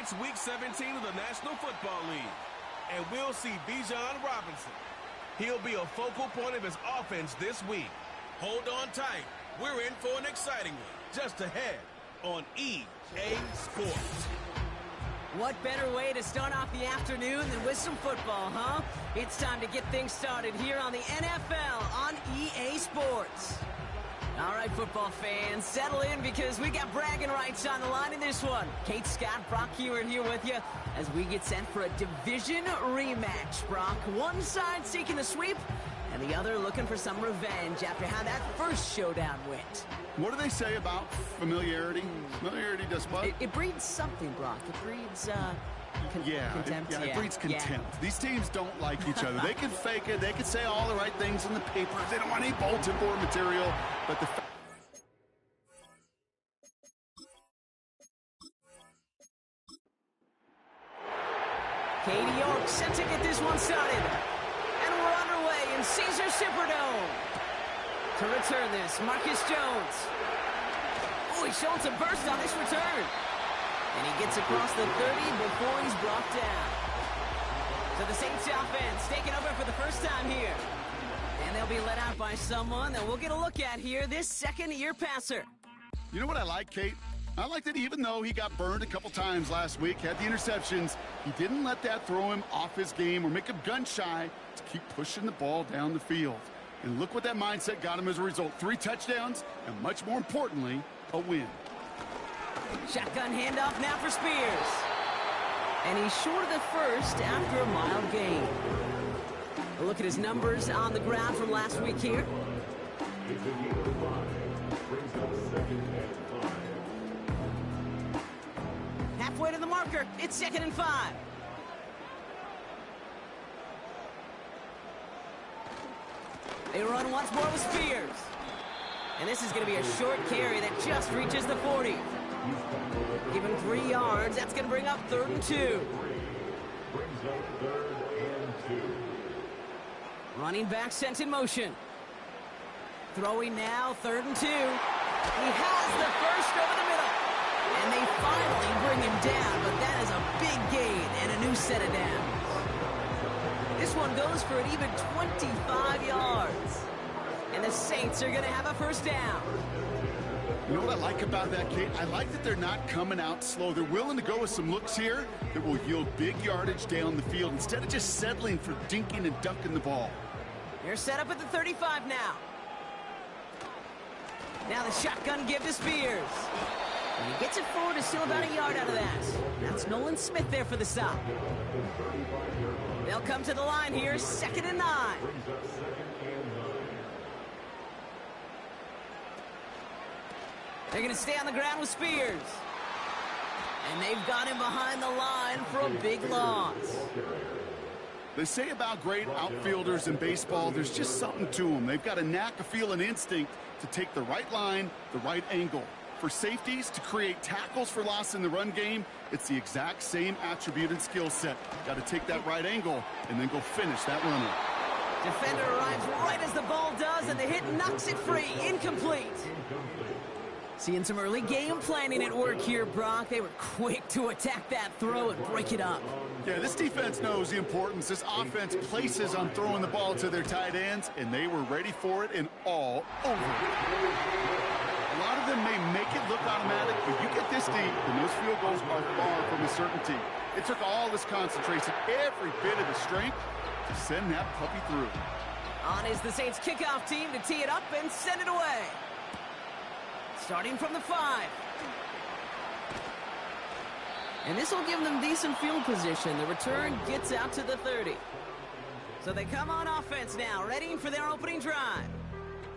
It's Week 17 of the National Football League, and we'll see Bijan Robinson. He'll be a focal point of his offense this week. Hold on tight. We're in for an exciting one just ahead on EA Sports. What better way to start off the afternoon than with some football, huh? It's time to get things started here on the NFL on EA Sports. All right, football fans, settle in because we got bragging rights on the line in this one. Kate, Scott, Brock Hewitt here with you as we get set for a division rematch. Brock, one side seeking the sweep and the other looking for some revenge after how that first showdown went. What do they say about familiarity? Familiarity does what? It breeds something, Brock. It breeds, contempt. It breeds contempt. Yeah. These teams don't like each other. They can fake it. They can say all the right things in the papers. They don't want any bulletin board material. But the Katie York set to get this one started. And we're underway in Caesar Superdome. To return this, Marcus Jones. Oh, he's showing some burst on this return. And he gets across the 30 before he's brought down. So the Saints offense taking over for the first time here. And they'll be led out by someone that we'll get a look at here, this second-year passer. You know what I like, Kate? I like that even though he got burned a couple times last week, had the interceptions, he didn't let that throw him off his game or make him gun-shy to keep pushing the ball down the field. And look what that mindset got him as a result. 3 touchdowns, and much more importantly, a win. Shotgun handoff now for Spears. And he's short of the first after a mild gain. A look at his numbers on the ground from last week here. Halfway to the marker. It's 2nd and 5. They run once more with Spears. And this is going to be a short carry that just reaches the 40. Give him 3 yards. That's going to bring up 3rd and 2. Running back sent in motion. Throwing now, 3rd and 2. He has the first over the middle. And they finally bring him down, but that is a big gain and a new set of downs. This one goes for an even 25 yards. And the Saints are going to have a first down. You know what I like about that, Kate? I like that they're not coming out slow. They're willing to go with some looks here that will yield big yardage down the field instead of just settling for dinking and dunking the ball. They're set up at the 35 now. Now the shotgun give to Spears. And he gets it forward to still about a yard out of that. That's Nolan Smith there for the stop. They'll come to the line here, 2nd and 9. They're going to stay on the ground with Spears. And they've got him behind the line for a big loss. They say about great outfielders in baseball, there's just something to them. They've got a knack, a feel, and instinct to take the right line, the right angle. For safeties, to create tackles for loss in the run game, it's the exact same attribute and skill set. Got to take that right angle and then go finish that runner. Defender arrives right as the ball does, and the hit knocks it free. Incomplete. Seeing some early game planning at work here, Brock. They were quick to attack that throw and break it up. Yeah, this defense knows the importance this offense places on throwing the ball to their tight ends, and they were ready for it and all over it. A lot of them may make it look automatic, but you get this deep, and those field goals are far from a certainty. It took all this concentration, every bit of the strength, to send that puppy through. On is the Saints kickoff team to tee it up and send it away. Starting from the 5. And this will give them decent field position. The return gets out to the 30. So they come on offense now, ready for their opening drive.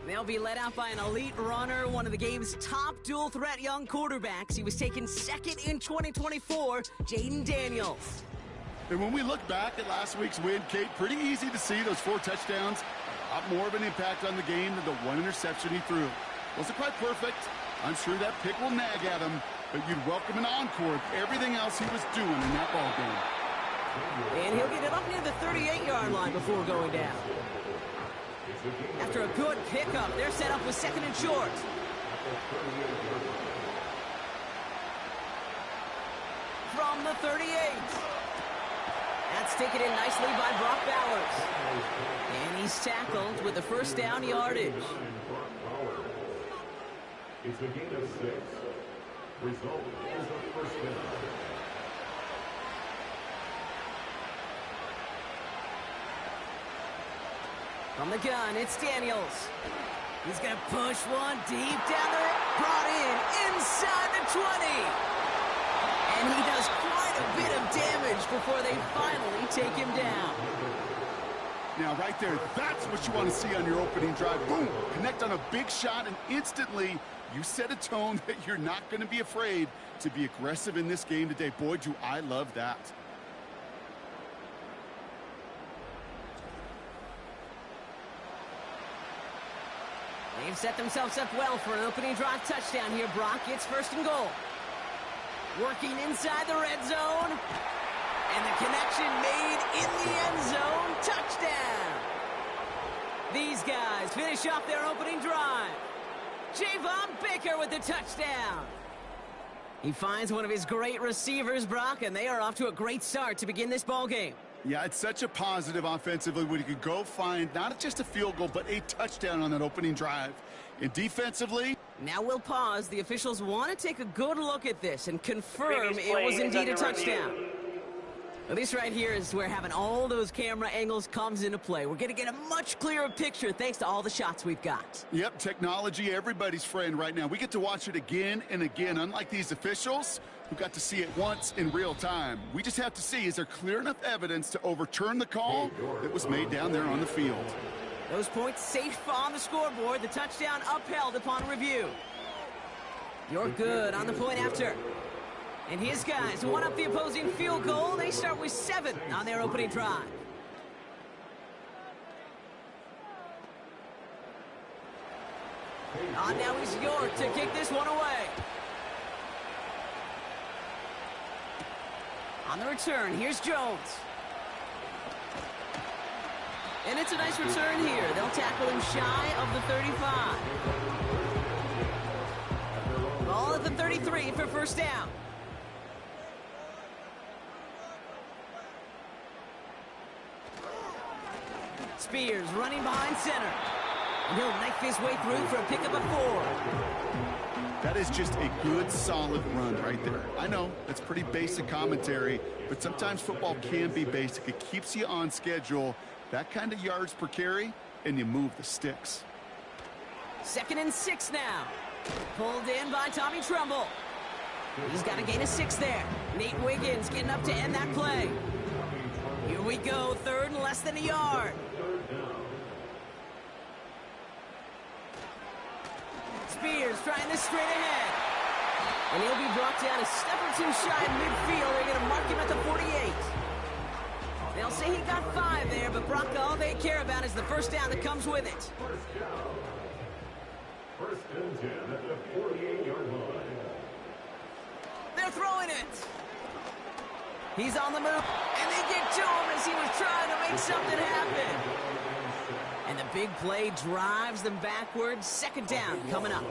They'll be led out by an elite runner, one of the game's top dual-threat young quarterbacks. He was taken 2nd in 2024, Jaden Daniels. And when we look back at last week's win, Kate, pretty easy to see those 4 touchdowns. A lot more of an impact on the game than the 1 interception he threw. Wasn't quite perfect. I'm sure that pick will nag at him, but you'd welcome an encore of everything else he was doing in that ball game. And he'll get it up near the 38-yard line before going down. After a good pickup, they're set up with 2nd and short. From from the 38. That's taken in nicely by Brock Bowers. And he's tackled with the first down yardage. It's a gain of 6. Result is a first down. From the gun, it's Daniels. He's going to push one deep down the road. Brought in inside the 20. And he does quite a bit of damage before they finally take him down. Now, right there, that's what you want to see on your opening drive. Boom! Connect on a big shot, and instantly you set a tone that you're not going to be afraid to be aggressive in this game today. Boy, do I love that. They've set themselves up well for an opening drive touchdown here, Brock. It's 1st and goal. Working inside the red zone. And the connection made in the end zone. Touchdown. These guys finish off their opening drive. Javon Baker with the touchdown. He finds one of his great receivers, Brock, and they are off to a great start to begin this ballgame. Yeah, it's such a positive offensively when you could go find not just a field goal, but a touchdown on that opening drive. And defensively... Now we'll pause. The officials want to take a good look at this and confirm it was indeed a touchdown. Well, this right here is where having all those camera angles comes into play. We're going to get a much clearer picture thanks to all the shots we've got. Yep, technology, everybody's friend right now. We get to watch it again and again, unlike these officials who got to see it once in real time. We just have to see, is there clear enough evidence to overturn the call that was made down there on the field? Those points safe on the scoreboard. The touchdown upheld upon review. You're good on the point after. And his guys won up the opposing field goal. They start with 7 on their opening drive. Now he's York to kick this one away. On the return, here's Jones. And it's a nice return here. They'll tackle him shy of the 35. Ball at the 33 for first down. Spears running behind center. And he'll knife his way through for a pickup of 4. That is just a good, solid run right there. I know, that's pretty basic commentary, but sometimes football can be basic. It keeps you on schedule. That kind of yards per carry, and you move the sticks. 2nd and 6 now. Pulled in by Tommy Tremble. He's got a gain of 6 there. Nate Wiggins getting up to end that play. Here we go, 3rd and less than a yard. Spears trying this straight ahead. And he'll be brought down a step or 2 shy in midfield. They're going to mark him at the 48. They'll say he got 5 there, but Brock, all they care about is the first down that comes with it. First and 10 at the 48-yard line. They're throwing it. He's on the move, and they get to him as he was trying to make something happen. And the big play drives them backwards. 2nd down coming up.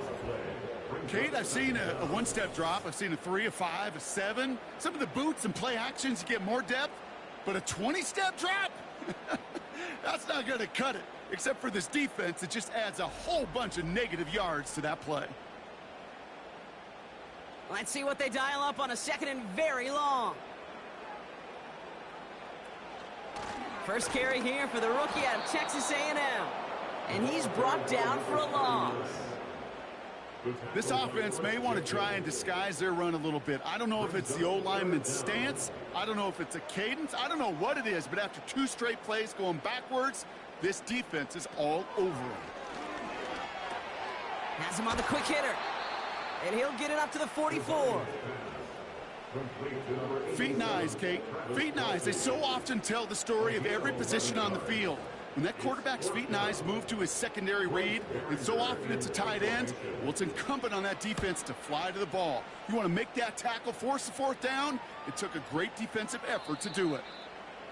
Kate, I've seen a one-step drop. I've seen a 3, a 5, a 7. Some of the boots and play actions get more depth, but a 20-step drop? That's not going to cut it. Except for this defense, it just adds a whole bunch of negative yards to that play. Let's see what they dial up on a 2nd and very long. First carry here for the rookie out of Texas A&M. And he's brought down for a loss. This offense may want to try and disguise their run a little bit. I don't know if it's the O-lineman's stance. I don't know if it's a cadence. I don't know what it is, but after 2 straight plays going backwards, this defense is all over him. Has him on the quick hitter. And he'll get it up to the 44. Feet and eyes, Kate. Feet and eyes. They so often tell the story of every position on the field. When that quarterback's feet and eyes move to his secondary read, and so often it's a tight end, well, it's incumbent on that defense to fly to the ball. You want to make that tackle, force the 4th down? It took a great defensive effort to do it.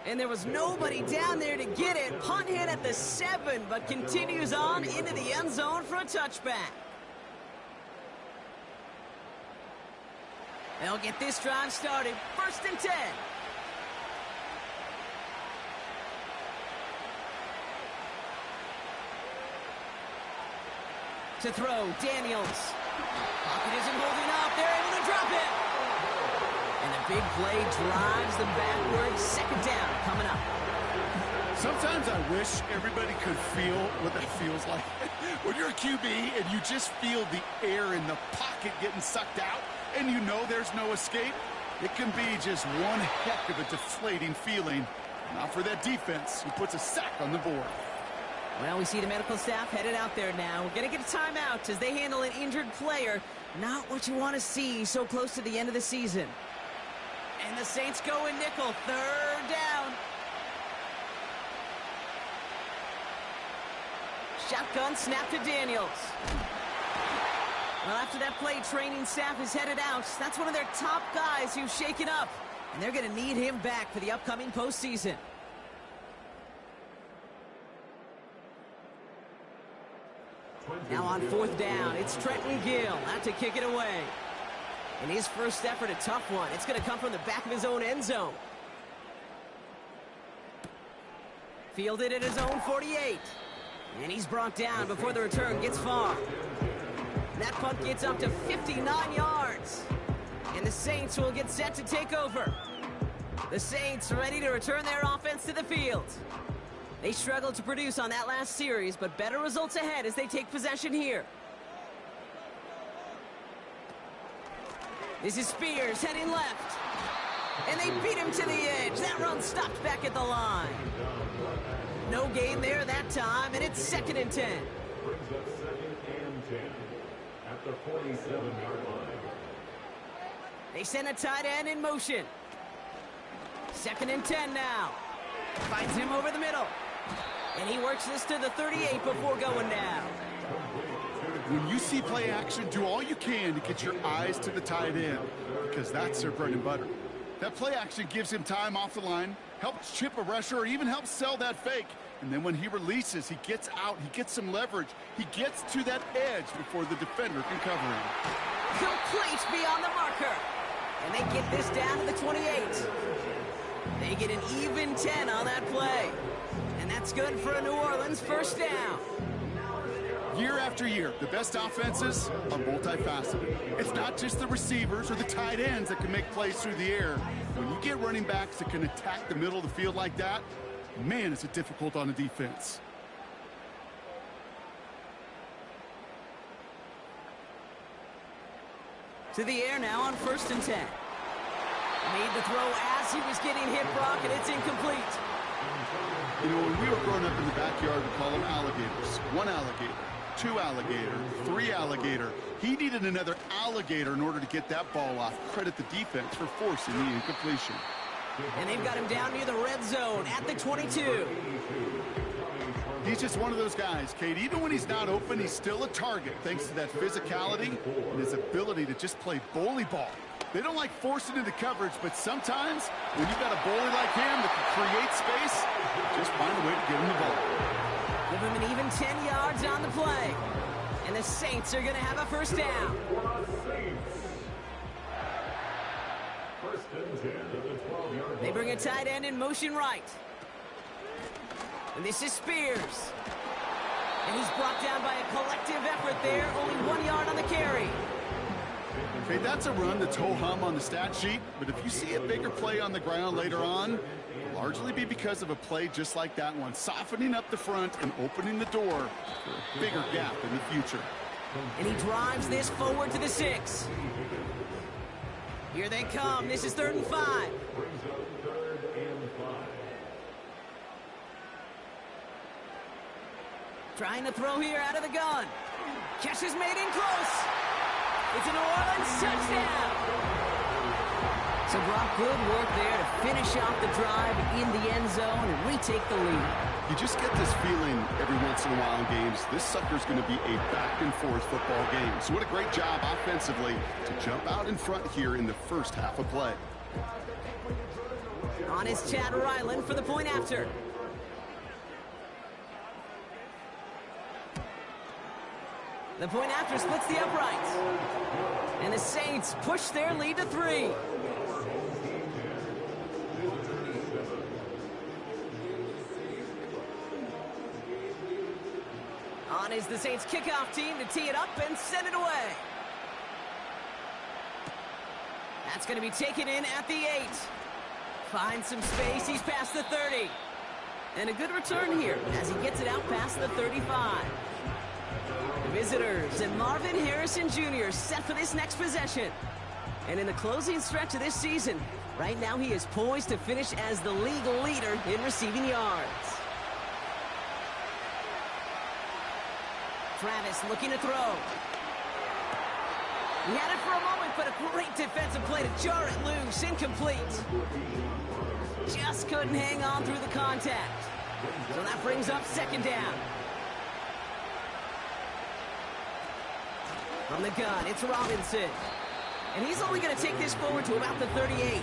And there was nobody down there to get it. Punt hit at the 7, but continues on into the end zone for a touchback. They'll get this drive started. 1st and 10. To throw, Daniels. Pocket isn't holding up. They're able to drop it. And a big play drives them backwards. 2nd down coming up. Sometimes I wish everybody could feel what that feels like. When you're a QB and you just feel the air in the pocket getting sucked out and you know there's no escape, it can be just one heck of a deflating feeling. Not for that defense who puts a sack on the board. Well, we see the medical staff headed out there now. We're going to get a timeout as they handle an injured player. Not what you want to see so close to the end of the season. And the Saints go in nickel. 3rd down. Shotgun snap to Daniels. Well, after that play, training staff is headed out. That's one of their top guys who's shaken up. And they're going to need him back for the upcoming postseason. Now on 4th down, it's Trenton Gill out to kick it away. And his first effort, a tough one. It's going to come from the back of his own end zone. Fielded at his own 48. And he's brought down before the return gets far. That punt gets up to 59 yards. And the Saints will get set to take over. The Saints ready to return their offense to the field. They struggled to produce on that last series, but better results ahead as they take possession here. This is Spears heading left. And they beat him to the edge. That run stopped back at the line. No gain there that time, and it's 2nd and 10. Brings up 2nd and 10 at the 47-yard line. They send a tight end in motion. 2nd and 10 now. Finds him over the middle. And he works this to the 38 before going down. When you see play action, do all you can to get your eyes to the tight end, because that's their bread and butter. That play action gives him time off the line, helps chip a rusher, or even helps sell that fake. And then when he releases, he gets out, he gets some leverage. He gets to that edge before the defender can cover him. Complete beyond the marker. And they get this down to the 28. They get an even 10 on that play. And that's good for a New Orleans 1st down. Year after year, the best offenses are multifaceted. It's not just the receivers or the tight ends that can make plays through the air. When you get running backs that can attack the middle of the field like that, man, is it difficult on a defense. To the air now on 1st and 10. Made the throw as he was getting hit, Brock, and it's incomplete. You know, when we were growing up in the backyard, we call them alligators. 1 alligator, 2 alligator, 3 alligator. He needed another alligator in order to get that ball off. Credit the defense for forcing the incompletion. And they've got him down near the red zone at the 22. He's just one of those guys, Kate. Even when he's not open, he's still a target thanks to that physicality and his ability to just play bully ball. They don't like forcing into coverage, but sometimes when you've got a bully like him that can create space, just find a way to get him the ball. Give him an even 10 yards on the play. And the Saints are going to have a 1st down. They bring a tight end in motion right. And this is Spears. And he's brought down by a collective effort there. Only 1 yard on the carry. Okay, that's a run that's ho-hum on the stat sheet, but if you see a bigger play on the ground later on, it'll largely be because of a play just like that one, softening up the front and opening the door for a bigger gap in the future. And he drives this forward to the 6. Here they come. This is 3rd and 5. Trying to throw here out of the gun. Catch is made in close. It's a New Orleans touchdown. So Brock, good work there to finish off the drive in the end zone and retake the lead. You just get this feeling every once in a while in games, this sucker's going to be a back-and-forth football game. So what a great job offensively to jump out in front here in the first half of play. On is Chad Ryland for the point after. The point after splits the uprights. And the Saints push their lead to 3. On is the Saints kickoff team to tee it up and send it away. That's going to be taken in at the 8. Finds some space. He's past the 30. And a good return here as he gets it out past the 35. Visitors and Marvin Harrison Jr. set for this next possession. And in the closing stretch of this season, right now he is poised to finish as the league leader in receiving yards. Travis looking to throw. He had it for a moment, but a great defensive play to jar it loose. Incomplete. Just couldn't hang on through the contact. So that brings up second down. From the gun, it's Robinson. And he's only going to take this forward to about the 38.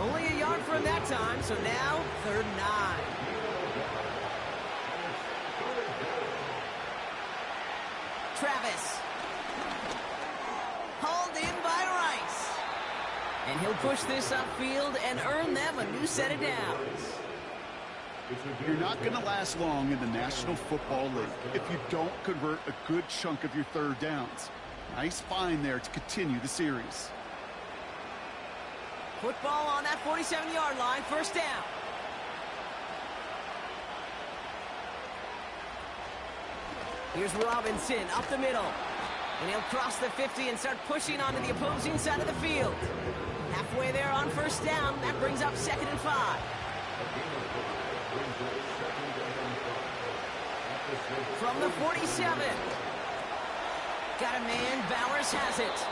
Only a yard for him that time, so now 3rd and 9. Travis. Hauled in by Rice. And he'll push this upfield and earn them a new set of downs. You're not going to last long in the National Football League if you don't convert a good chunk of your 3rd downs. Nice find there to continue the series. Football on that 47-yard line, 1st down. Here's Robinson up the middle. And he'll cross the 50 and start pushing onto the opposing side of the field. Halfway there on 1st down, that brings up 2nd and 5. From the 47. Got a man, Bowers has it.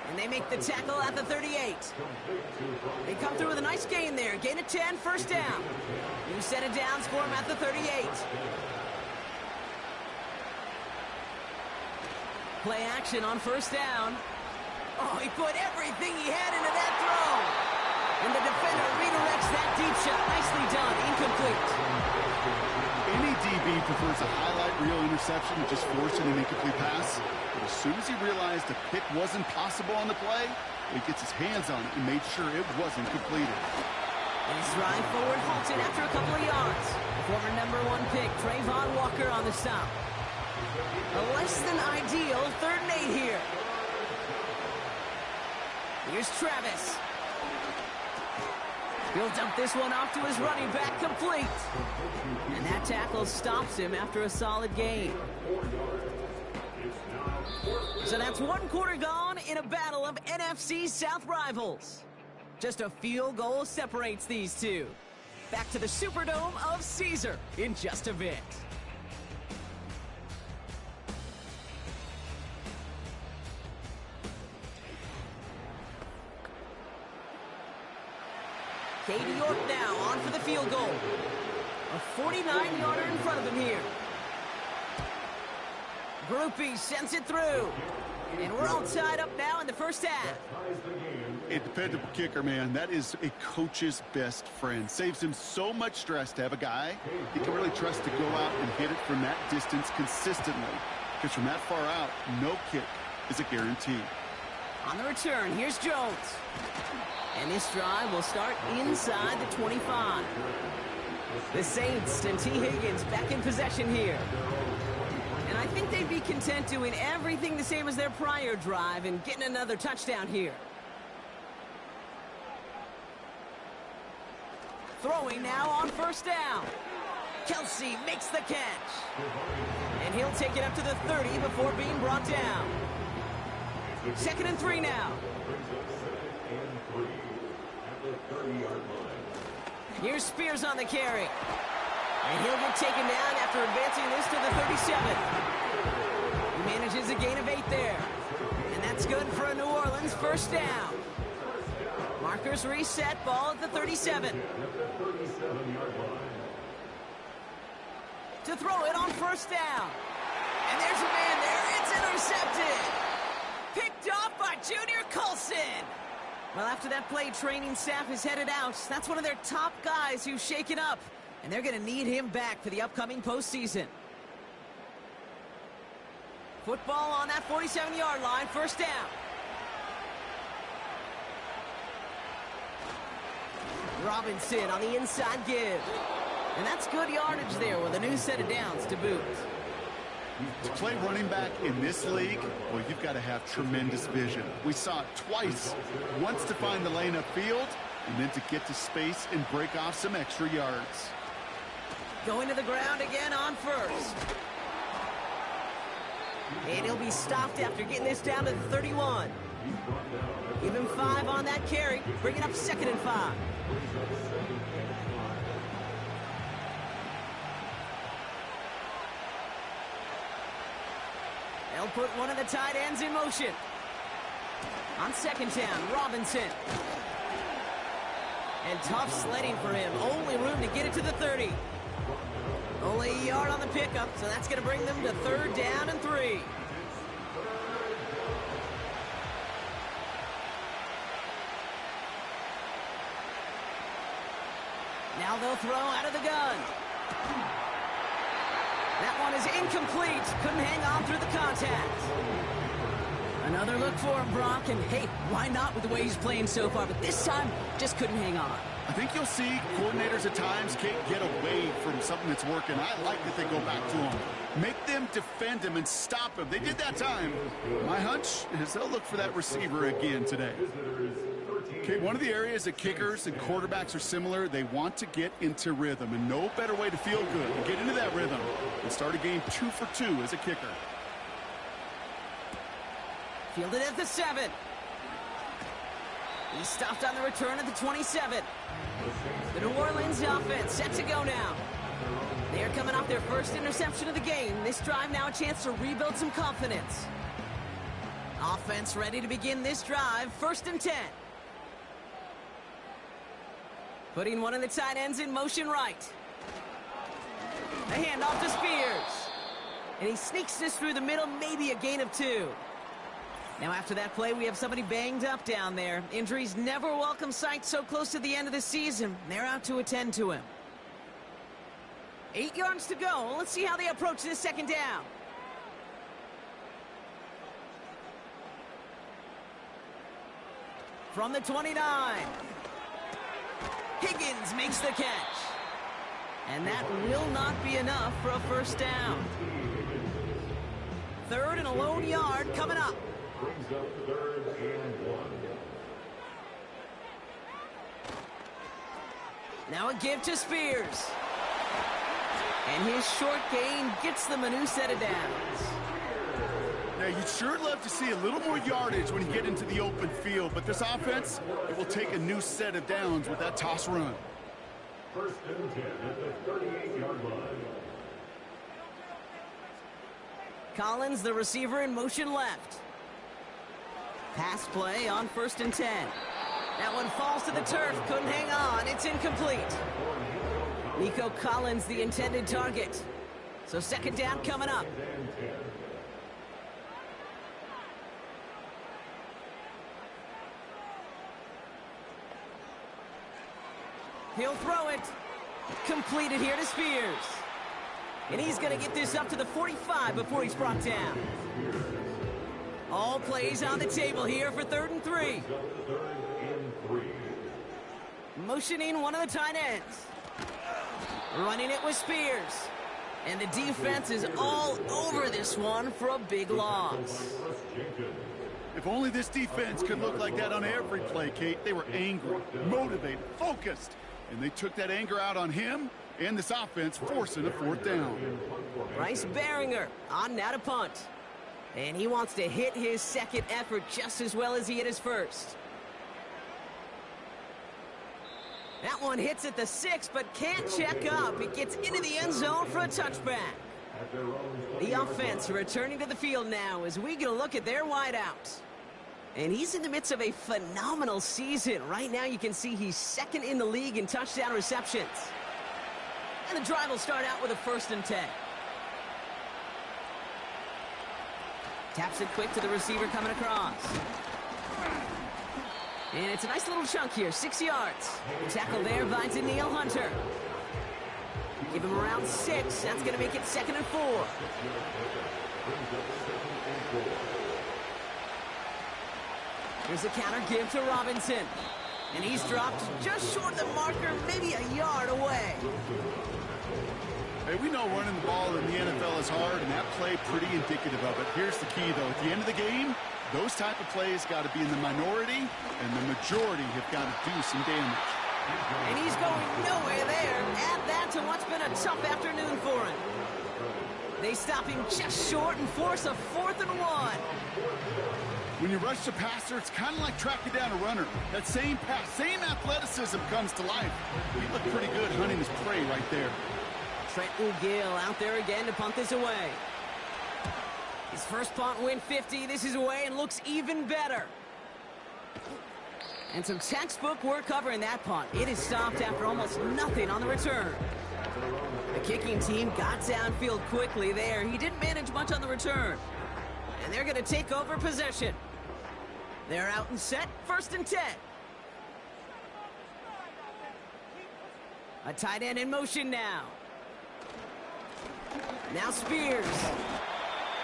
And they make the tackle at the 38. They come through with a nice gain there. Gain of 10, 1st down. New set of downs for him at the 38. Play action on 1st down. Oh, he put everything he had into that throw. And the defender redirects that deep shot. Nicely done. Incomplete. Any DB prefers a highlight reel interception to just forcing an incomplete pass. But as soon as he realized a pick wasn't possible on the play, he gets his hands on it and made sure it wasn't completed. And his drive forward halted after a couple of yards. Former #1 pick, Trayvon Walker on the stop. A less than ideal 3rd and 8 here. Here's Travis. He'll dump this one off to his running back, complete. And that tackle stops him after a solid gain. So that's 1 quarter gone in a battle of NFC South rivals. Just a field goal separates these two. Back to the Superdome of Caesar in just a bit. Katie York now on for the field goal. A 49-yarder in front of him here. Groupie sends it through. And we're all tied up now in the 1st half. A dependable kicker, man. That is a coach's best friend. Saves him so much stress to have a guy he can really trust to go out and hit it from that distance consistently. Because from that far out, no kick is a guarantee. On the return, here's Jones. And this drive will start inside the 25. The Saints and T. Higgins back in possession here. And I think they'd be content doing everything the same as their prior drive and getting another touchdown here. Throwing now on 1st down. Kelsey makes the catch. And he'll take it up to the 30 before being brought down. 2nd and 3 now. Here's Spears on the carry. And he'll get taken down after advancing this to the 37. He manages a gain of 8 there. And that's good for a New Orleans 1st down. Markers reset, ball at the 37. To throw it on 1st down. And there's a man there. It's intercepted. Picked off by Junior Colson. Well, after that play, training staff is headed out. That's one of their top guys who's shaken up. And they're going to need him back for the upcoming postseason. Football on that 47-yard line, first down. Robinson on the inside give. And that's good yardage there with a new set of downs to boot. To play running back in this league, well, you've got to have tremendous vision. We saw it twice. Once to find the lane upfield, and then to get to space and break off some extra yards. Going to the ground again on first. And he'll be stopped after getting this down to the 31. Give him 5 on that carry, bringing up 2nd and 5. They'll put one of the tight ends in motion. On 2nd down, Robinson. And tough sledding for him. Only room to get it to the 30. Only a yard on the pickup, so that's going to bring them to 3rd down and 3. Now they'll throw out of the gun. That one is incomplete. Couldn't hang on through the contact. Another look for him, Brock, and hey, why not with the way he's playing so far? But this time, just couldn't hang on. I think you'll see coordinators at times can't get away from something that's working. I like that they go back to him. Make them defend him and stop him. They did that time. My hunch is they'll look for that receiver again today. Okay, one of the areas that kickers and quarterbacks are similar, they want to get into rhythm, and no better way to feel good to get into that rhythm and start a game 2 for 2 as a kicker. Fielded at the 7. He stopped on the return at the 27. The New Orleans offense set to go now. They're coming off their first interception of the game. This drive now a chance to rebuild some confidence. Offense ready to begin this drive. 1st and 10. Putting one of the tight ends in motion right. A handoff to Spears. And he sneaks this through the middle, maybe a gain of 2. Now after that play, we have somebody banged up down there. Injuries never a welcome sight so close to the end of the season. They're out to attend to him. 8 yards to go. Let's see how they approach this 2nd down. From the 29. Higgins makes the catch. And that will not be enough for a 1st down. 3rd and a lone yard coming up. Brings up 3rd and 1. Now a give to Spears. And his short gain gets them a new set of downs. Now, you'd sure love to see a little more yardage when you get into the open field, but this offense, it will take a new set of downs with that toss run. 1st and 10 at the 38-yard line. Collins, the receiver, in motion left. Pass play on 1st and 10. That one falls to the turf. Couldn't hang on. It's incomplete. Nico Collins, the intended target. So 2nd down coming up. He'll throw it. Completed here to Spears. And he's going to get this up to the 45 before he's brought down. All plays on the table here for 3rd and 3. Motioning one of the tight ends. Running it with Spears. And the defense is all over this one for a big loss. If only this defense could look like that on every play, Kate. They were angry, motivated, focused. And they took that anger out on him and this offense, forcing a 4th down. Bryce Behringer on now to punt. And he wants to hit his 2nd effort just as well as he hit his 1st. That one hits at the 6, but can't check up. It gets into the end zone for a touchback. The offense returning to the field now as we get a look at their wideout. And he's in the midst of a phenomenal season. Right now you can see he's 2nd in the league in touchdown receptions. And the drive will start out with a 1st and 10. Taps it quick to the receiver coming across. And it's a nice little chunk here, 6 yards. The tackle there by Danielle Hunter. Give him around 6. That's going to make it 2nd and 4. Here's a counter give to Robinson. And he's dropped just short of the marker, maybe a yard away. Hey, we know running the ball in the NFL is hard, and that play pretty indicative of it. Here's the key, though. At the end of the game, those type of plays got to be in the minority, and the majority have got to do some damage. And he's going nowhere there. Add that to what's been a tough afternoon for him. They stop him just short and force a 4th and 1. When you rush the passer, it's kind of like tracking down a runner. That same pass, same athleticism comes to life. He looked pretty good hunting his prey right there. Trenton Gill out there again to punt this away. His first punt win 50. This is away and looks even better. And some textbook work covering that punt. It is stopped after almost nothing on the return. The kicking team got downfield quickly there. He didn't manage much on the return. And they're going to take over possession. They're out and set, 1st and 10. A tight end in motion now. Now Spears.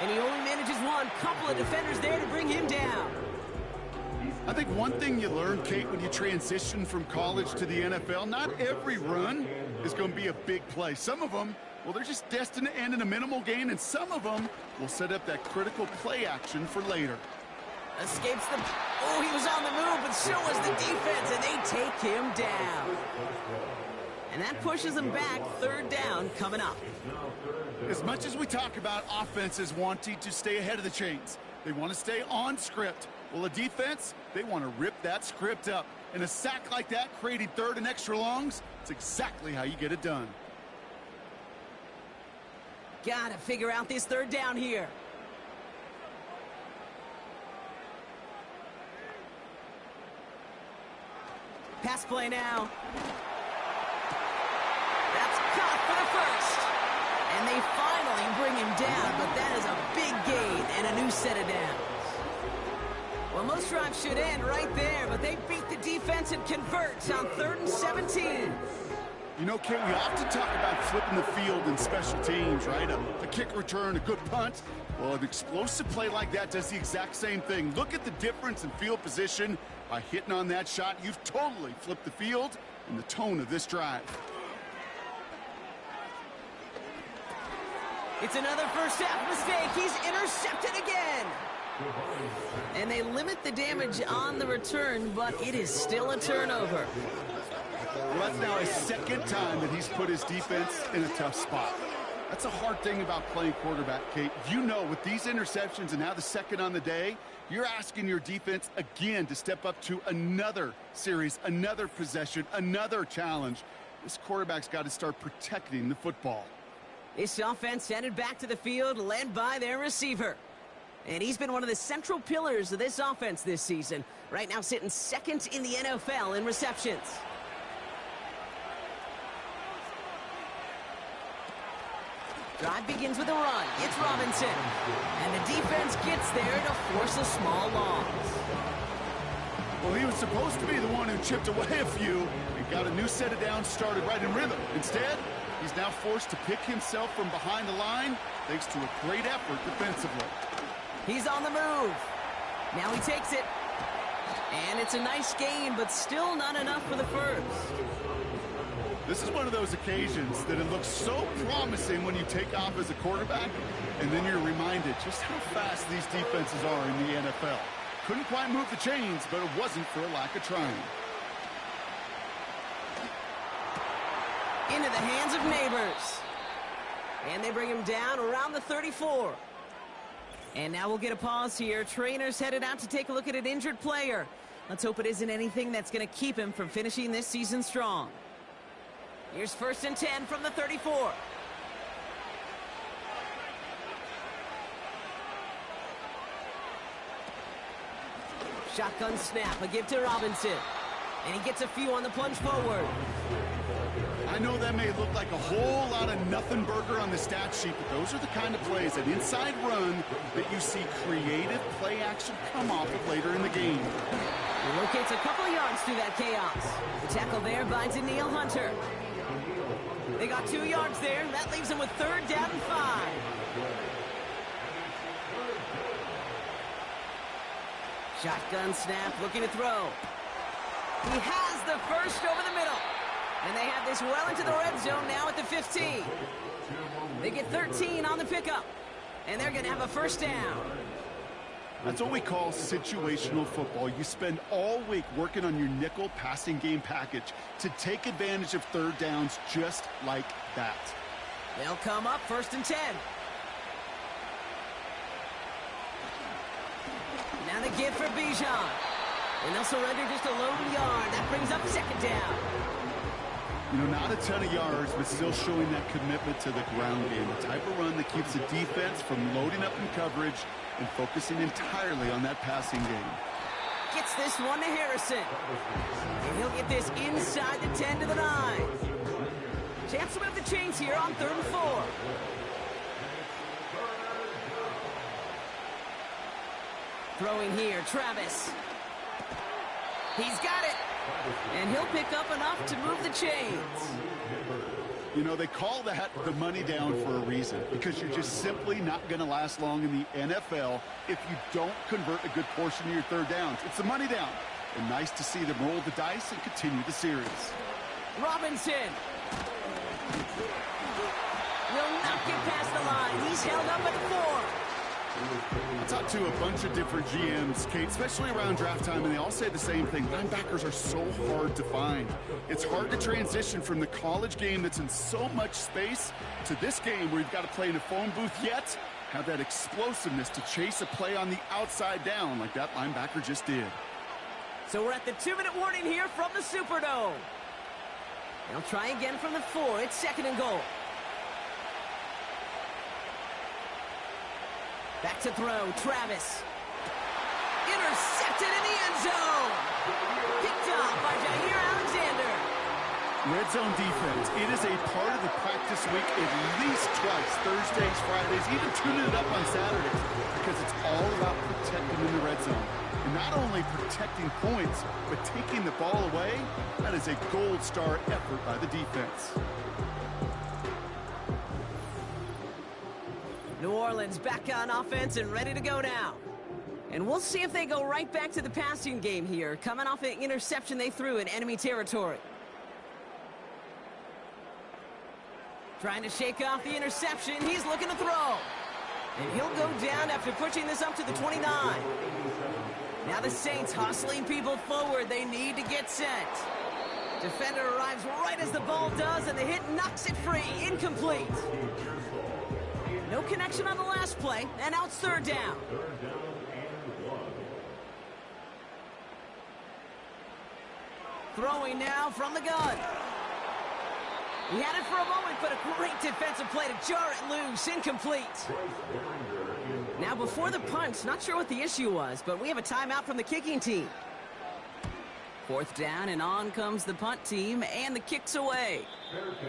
And he only manages one. Couple of defenders there to bring him down. I think one thing you learn, Kate, when you transition from college to the NFL, not every run is going to be a big play. Some of them, well, they're just destined to end in a minimal gain, and some of them will set up that critical play action for later. Escapes the... Oh, he was on the move, but so was the defense, and they take him down. And that pushes them back. 3rd down coming up. As much as we talk about offenses wanting to stay ahead of the chains, they want to stay on script. Well, the defense, they want to rip that script up. And a sack like that, creating 3rd and extra longs, it's exactly how you get it done. Gotta figure out this 3rd down here. Pass play now. That's caught for the 1st. And they finally bring him down, but that is a big gain and a new set of downs. Well, most drives should end right there, but they beat the defense and convert on 3rd and 17. You know, Kate, we often talk about flipping the field in special teams, right? A kick return, a good punt. Well, an explosive play like that does the exact same thing. Look at the difference in field position. By hitting on that shot, you've totally flipped the field and the tone of this drive. It's another first half mistake. He's intercepted again. And they limit the damage on the return, but it is still a turnover. Well, that's now his 2nd time that he's put his defense in a tough spot. That's a hard thing about playing quarterback, Kate. You know, with these interceptions and now the 2nd on the day, you're asking your defense again to step up to another series, another possession, another challenge. This quarterback's got to start protecting the football. This offense headed back to the field, led by their receiver. And he's been one of the central pillars of this offense this season. Right now sitting 2nd in the NFL in receptions. Drive begins with a run. It's Robinson. And the defense gets there to force a small loss. Well, he was supposed to be the one who chipped away a few and got a new set of downs started right in rhythm. Instead, he's now forced to pick himself from behind the line thanks to a great effort defensively. He's on the move. Now he takes it. And it's a nice gain, but still not enough for the 1st. This is one of those occasions that it looks so promising when you take off as a quarterback, and then you're reminded just how fast these defenses are in the NFL. Couldn't quite move the chains, but it wasn't for a lack of trying. Into the hands of Neighbors. And they bring him down around the 34. And now we'll get a pause here. Trainers headed out to take a look at an injured player. Let's hope it isn't anything that's going to keep him from finishing this season strong. Here's 1st and 10 from the 34. Shotgun snap, a give to Robinson. And he gets a few on the plunge forward. I know that may look like a whole lot of nothing burger on the stat sheet, but those are the kind of plays, an inside run, that you see creative play action come off of later in the game. He locates a couple of yards through that chaos. The tackle there by Daniil Hunter. They got 2 yards there. That leaves them with 3rd down and 5. Shotgun snap, looking to throw. He has the first over the middle. And they have this well into the red zone now at the 15. They get 13 on the pickup. And they're going to have a first down. That's what we call situational football. You spend all week working on your nickel passing game package to take advantage of third downs just like that. They'll come up first and 10. Now the give for Bijan. And they'll surrender just a lone yard. That brings up second down. You know, not a ton of yards, but still showing that commitment to the ground game. The type of run that keeps the defense from loading up in coverage and focusing entirely on that passing game. Gets this one to Harrison. And he'll get this inside the 10 to the 9. Chance to move the chains here on 3rd and 4. Throwing here, Travis. He's got it. And he'll pick up enough to move the chains. You know, they call that the money down for a reason, because you're just simply not going to last long in the NFL if you don't convert a good portion of your third downs. It's the money down. And nice to see them roll the dice and continue the series. Robinson will not get past the line. He's held up at the 4. I talked to a bunch of different GMs, Kate, especially around draft time, and they all say the same thing. Linebackers are so hard to find. It's hard to transition from the college game that's in so much space to this game where you've got to play in a phone booth, yet have that explosiveness to chase a play on the outside down like that linebacker just did. So we're at the 2-minute warning here from the Superdome. They'll try again from the 4. It's 2nd and goal. Back to throw, Travis. Intercepted in the end zone. Picked up by Jair Alexander. Red zone defense, it is a part of the practice week at least twice, Thursdays, Fridays, even tuning it up on Saturdays, because it's all about protecting in the red zone. And not only protecting points, but taking the ball away. That is a gold star effort by the defense. New Orleans back on offense and ready to go now. And we'll see if they go right back to the passing game here, coming off an interception they threw in enemy territory. Trying to shake off the interception. He's looking to throw. And he'll go down after pushing this up to the 29. Now the Saints hustling people forward. They need to get set. Defender arrives right as the ball does, and the hit knocks it free. Incomplete. No connection on the last play, and now it's 3rd down. Throwing now from the gun. He had it for a moment, but a great defensive play to jar it loose. Incomplete. Now before the punt, not sure what the issue was, but we have a timeout from the kicking team. 4th down, and on comes the punt team, and the kick's away.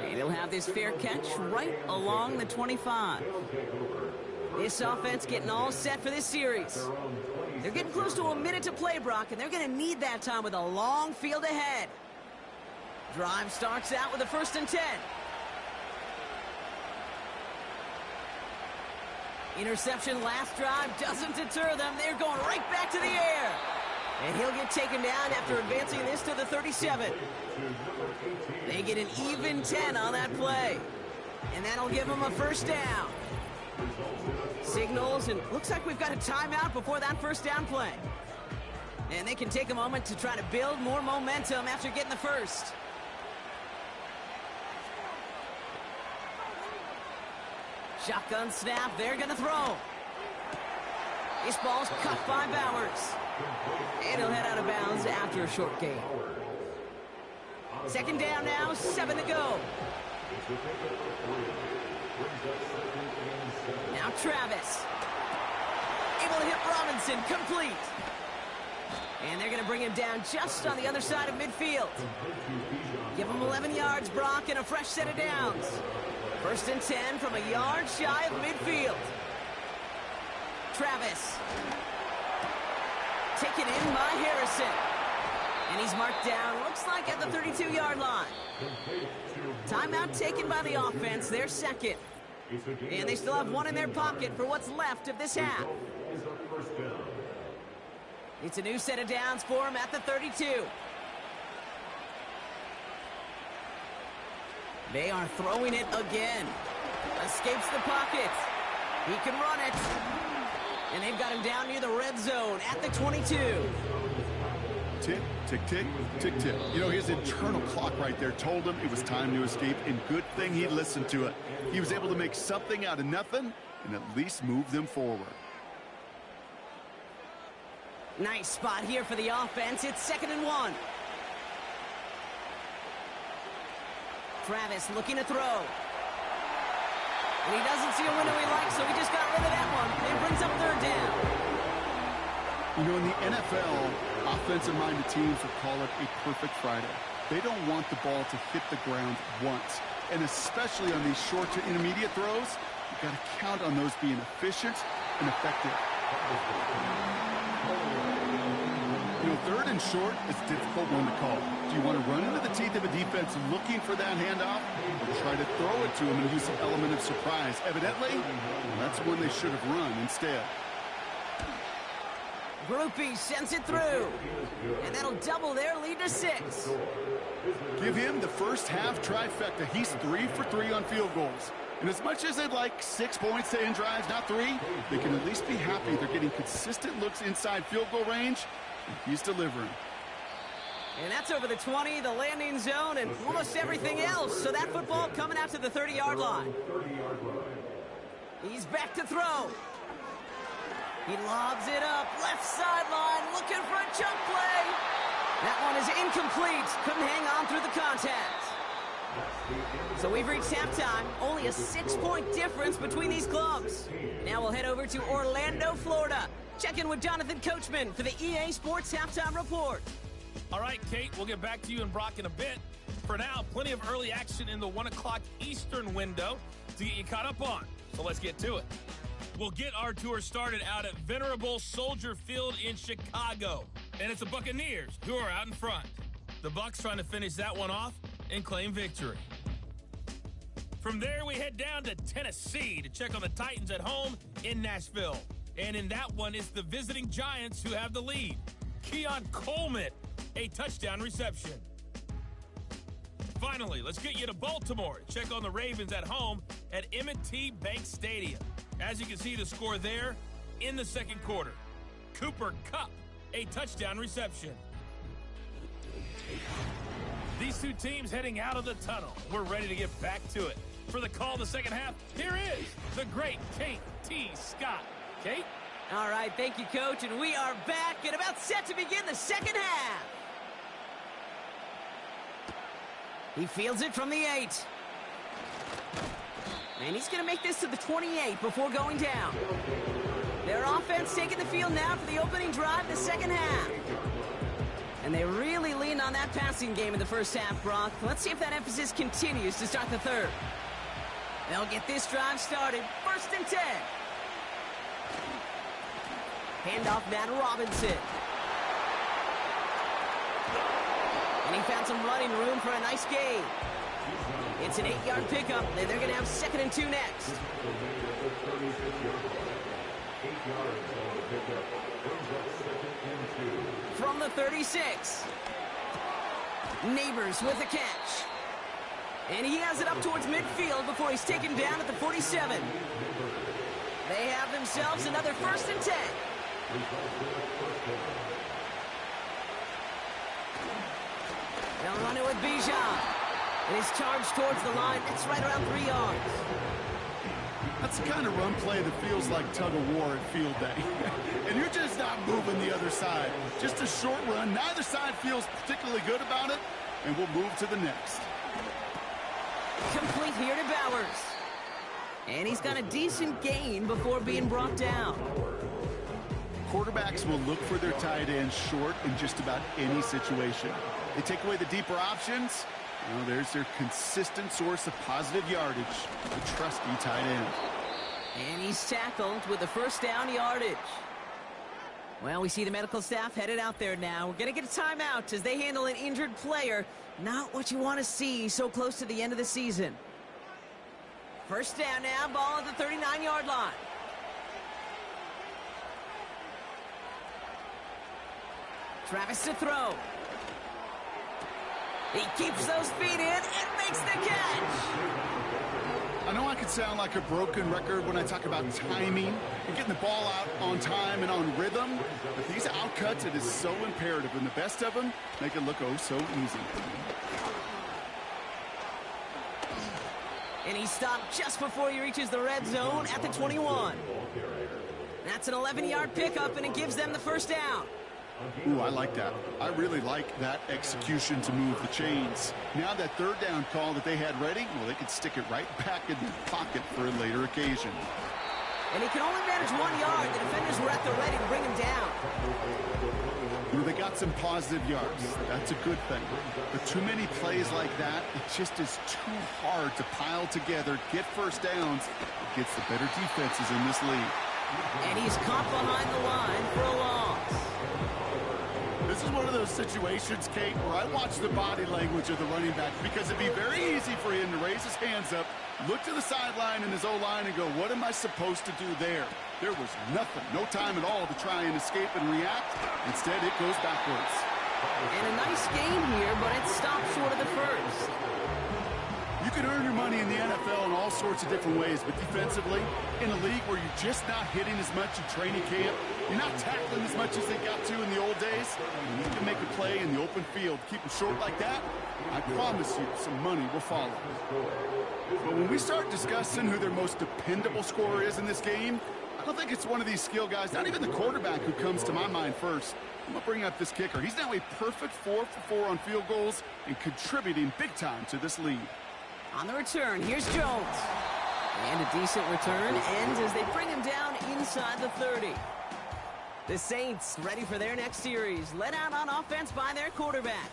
And he'll have this fair catch right along the 25. This offense getting all set for this series. They're getting close to a minute to play, Brock, and they're going to need that time with a long field ahead. Drive starts out with a 1st and 10. Interception last drive doesn't deter them. They're going right back to the air. And he'll get taken down after advancing this to the 37. They get an even 10 on that play. And that'll give them a 1st down. Signals, and looks like we've got a timeout before that 1st down play. And they can take a moment to try to build more momentum after getting the first. Shotgun snap, they're going to throw. This ball's cut by Bowers. And he'll head out of bounds after a short gain. 2nd down now, 7 to go. Now Travis. Able to hit Robinson, complete. And they're going to bring him down just on the other side of midfield. Give him 11 yards, Brock, and a fresh set of downs. 1st and 10 from a yard shy of midfield. Travis. Taken in by Harrison. And he's marked down, looks like at the 32-yard line. Timeout taken by the offense, their 2nd. And they still have one in their pocket for what's left of this half. It's a new set of downs for him at the 32. They are throwing it again. Escapes the pocket. He can run it. And they've got him down near the red zone at the 22. Tick, tick, tick, tick, tick. You know, his internal clock right there told him it was time to escape, and good thing he listened to it. He was able to make something out of nothing and at least move them forward. Nice spot here for the offense. It's 2nd and 1. Travis looking to throw. And he doesn't see a window he likes, so he just got rid of that one. And brings up 3rd down. You know, in the NFL, offensive-minded teams would call it a perfect Friday. They don't want the ball to hit the ground once. And especially on these short to intermediate throws, you've got to count on those being efficient and effective. You know, 3rd and short is a difficult one to call. Do you want to run into the teeth of a defense looking for that handoff, or try to throw it to him and use some element of surprise? Evidently, that's when they should have run instead. Groupie sends it through. And that'll double their lead to 6. Give him the first half trifecta. He's 3 for 3 on field goals. And as much as they'd like 6 points to end drives, not 3, they can at least be happy they're getting consistent looks inside field goal range. He's delivering. And that's over the 20, the landing zone, and almost everything else. So that football coming out to the 30-yard line. He's back to throw. He lobs it up, left sideline, looking for a chunk play. That one is incomplete. Couldn't hang on through the contact. So we've reached halftime. Only a 6-point difference between these clubs. Now we'll head over to Orlando, Florida. Check in with Jonathan Coachman for the EA Sports Halftime Report. All right, Kate, we'll get back to you and Brock in a bit. For now, plenty of early action in the 1 o'clock Eastern window to get you caught up on. So let's get to it. We'll get our tour started out at Venerable Soldier Field in Chicago. And it's the Buccaneers who are out in front. The Bucs trying to finish that one off and claim victory. From there, we head down to Tennessee to check on the Titans at home in Nashville. And in that one, it's the visiting Giants who have the lead. Keon Coleman, a touchdown reception. Finally, let's get you to Baltimore. Check on the Ravens at home at M&T Bank Stadium. As you can see the score there in the 2nd quarter. Cooper Kupp, a touchdown reception. These two teams heading out of the tunnel. We're ready to get back to it. For the call of the 2nd half, here is the great Kate T. Scott. Kate? All right, thank you, Coach, and we are back and about set to begin the 2nd half. He fields it from the 8. And he's going to make this to the 28 before going down. Their offense taking the field now for the opening drive the 2nd half. And they really leaned on that passing game in the 1st half, Brock. Let's see if that emphasis continues to start the 3rd. They'll get this drive started. 1st and 10. Handoff Matt Robinson. And he found some running room for a nice gain. It's an 8-yard pickup, and they're going to have 2nd and 2 next. From the 36. Neighbors with the catch. And he has it up towards midfield before he's taken down at the 47. They have themselves another 1st and 10. They'll run it with Bijan. And he's charged towards the line. It's right around 3 yards. That's the kind of run play that feels like tug-of-war at field day. And you're just not moving the other side. Just a short run. Neither side feels particularly good about it. And we'll move to the next. Complete here to Bowers. And he's got a decent gain before being brought down. Quarterbacks will look for their tight ends short in just about any situation. They take away the deeper options. Well, there's their consistent source of positive yardage, the trusty tight end. And he's tackled with the 1st down yardage. Well, we see the medical staff headed out there now. We're going to get a timeout as they handle an injured player. Not what you want to see so close to the end of the season. 1st down now, ball at the 39-yard line. Travis to throw. He keeps those feet in and makes the catch. I know I could sound like a broken record when I talk about timing and getting the ball out on time and on rhythm, but these outcuts, it is so imperative, and the best of them make it look oh so easy. And he stopped just before he reaches the red zone at the 21. That's an 11-yard pickup, and it gives them the first down. Ooh, I like that. I really like that execution to move the chains. Now that third down call that they had ready, well, they could stick it right back in their pocket for a later occasion. And he can only manage 1 yard. The defenders were at the ready to bring him down. You know, they got some positive yards. That's a good thing. But too many plays like that, it just is too hard to pile together, get first downs. It gets the better defenses in this league. And he's caught behind the line for a loss. This is one of those situations, Kate, where I watch the body language of the running back, because it'd be very easy for him to raise his hands up, look to the sideline in his O-line and go, what am I supposed to do there? There was nothing, no time at all to try and escape and react. Instead, it goes backwards. And a nice game here, but it stopped short of the first. You can earn your money in the NFL in all sorts of different ways, but defensively, in a league where you're just not hitting as much in training camp, you're not tackling as much as they got to in the old days, and you can make a play in the open field. Keep it short like that, I promise you some money will follow. But when we start discussing who their most dependable scorer is in this game, I don't think it's one of these skill guys, not even the quarterback, who comes to my mind first. I'm going to bring up this kicker. He's now a perfect 4 for 4 on field goals and contributing big time to this lead. On the return, here's Jones. And a decent return ends as they bring him down inside the 30. The Saints ready for their next series, led out on offense by their quarterback.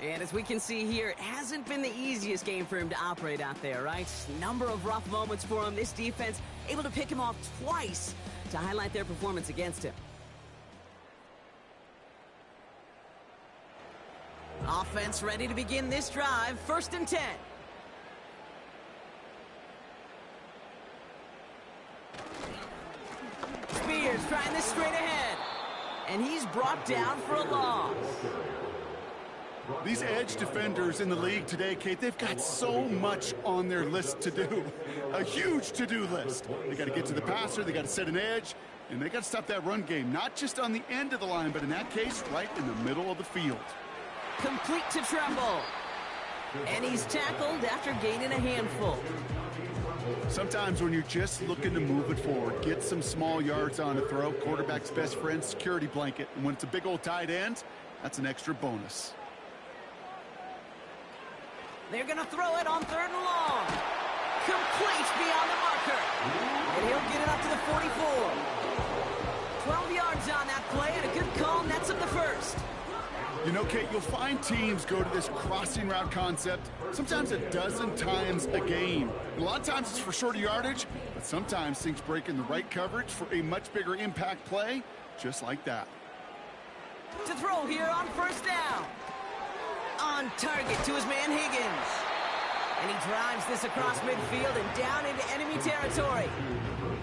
And as we can see here, it hasn't been the easiest game for him to operate out there, right? Number of rough moments for him. This defense able to pick him off twice to highlight their performance against him. Offense ready to begin this drive. 1st and 10. Spears trying this straight ahead. And he's brought down for a loss. These edge defenders in the league today, Kate, they've got so much on their list to do. A huge to-do list. They got to get to the passer, they got to set an edge, and they got to stop that run game, not just on the end of the line, but in that case, right in the middle of the field. Complete to Tremble. And he's tackled after gaining a handful. Sometimes when you're just looking to move it forward, get some small yards on a throw, quarterback's best friend, security blanket. And when it's a big old tight end, that's an extra bonus. They're going to throw it on 3rd and long. Complete beyond the marker. And he'll get it up to the 44. 12 yards on that play, and a good call nets up the first. You know, Kate, you'll find teams go to this crossing route concept sometimes a dozen times a game. And a lot of times it's for shorter yardage, but sometimes things break in the right coverage for a much bigger impact play, just like that. To throw here on 1st down. On target to his man Higgins. And he drives this across midfield and down into enemy territory.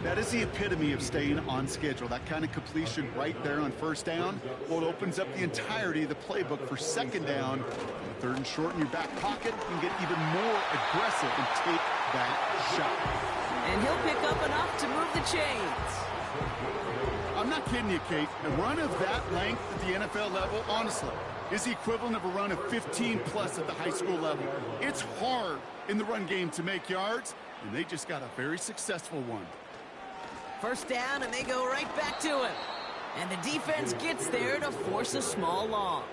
That is the epitome of staying on schedule. That kind of completion right there on 1st down, well, it opens up the entirety of the playbook for 2nd down. 3rd and short in your back pocket, you can get even more aggressive and take that shot. And he'll pick up enough to move the chains. I'm not kidding you, Kate. A run of that length at the NFL level, honestly, is the equivalent of a run of 15-plus at the high school level. It's hard in the run game to make yards, and they just got a very successful one. 1st down, and they go right back to him. And the defense gets there to force a small loss.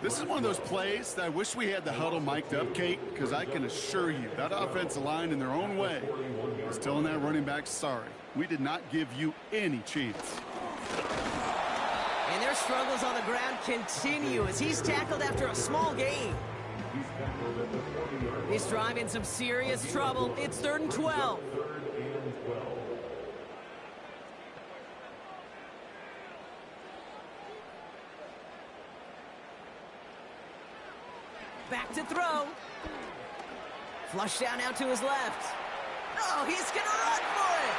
This is one of those plays that I wish we had the huddle mic'd up, Kate, because I can assure you that offensive line in their own way is telling that running back, sorry, we did not give you any chance. And their struggles on the ground continue as he's tackled after a small gain. This drive in some serious trouble. It's 3rd and 12. Back to throw. Flush down out to his left. Oh, he's going to run for it.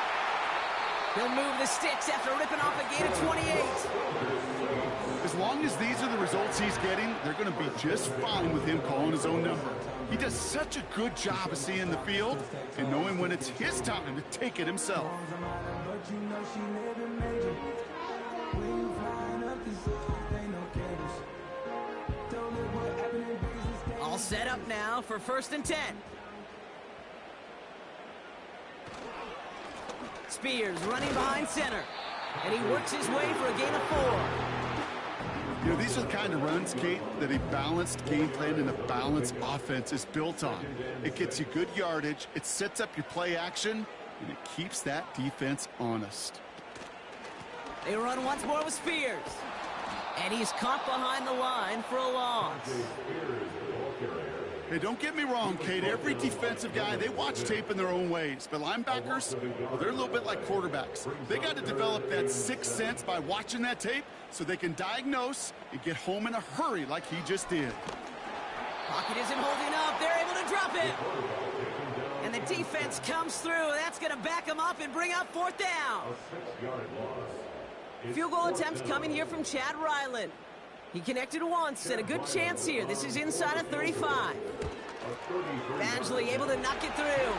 He'll move the sticks after ripping off a gain of 28. long as these are the results he's getting, they're going to be just fine with him calling his own number. He does such a good job of seeing the field and knowing when it's his time to take it himself. All set up now for 1st and 10. Spears running behind center. And he works his way for a gain of 4. You know, these are the kind of runs, Kate, that a balanced game plan and a balanced offense is built on. It gets you good yardage, it sets up your play action, and it keeps that defense honest. They run once more with Spears. And he's caught behind the line for a loss. Hey, don't get me wrong, Kate. Every defensive guy, they watch tape in their own ways. But linebackers, well, they're a little bit like quarterbacks. They got to develop that sixth sense by watching that tape so they can diagnose and get home in a hurry like he just did. Pocket isn't holding up. They're able to drop it. And the defense comes through. That's going to back them up and bring up 4th down. Field goal attempts coming here from Chad Ryland. He connected once and a good chance here. This is inside of 35. Badgley able to knock it through.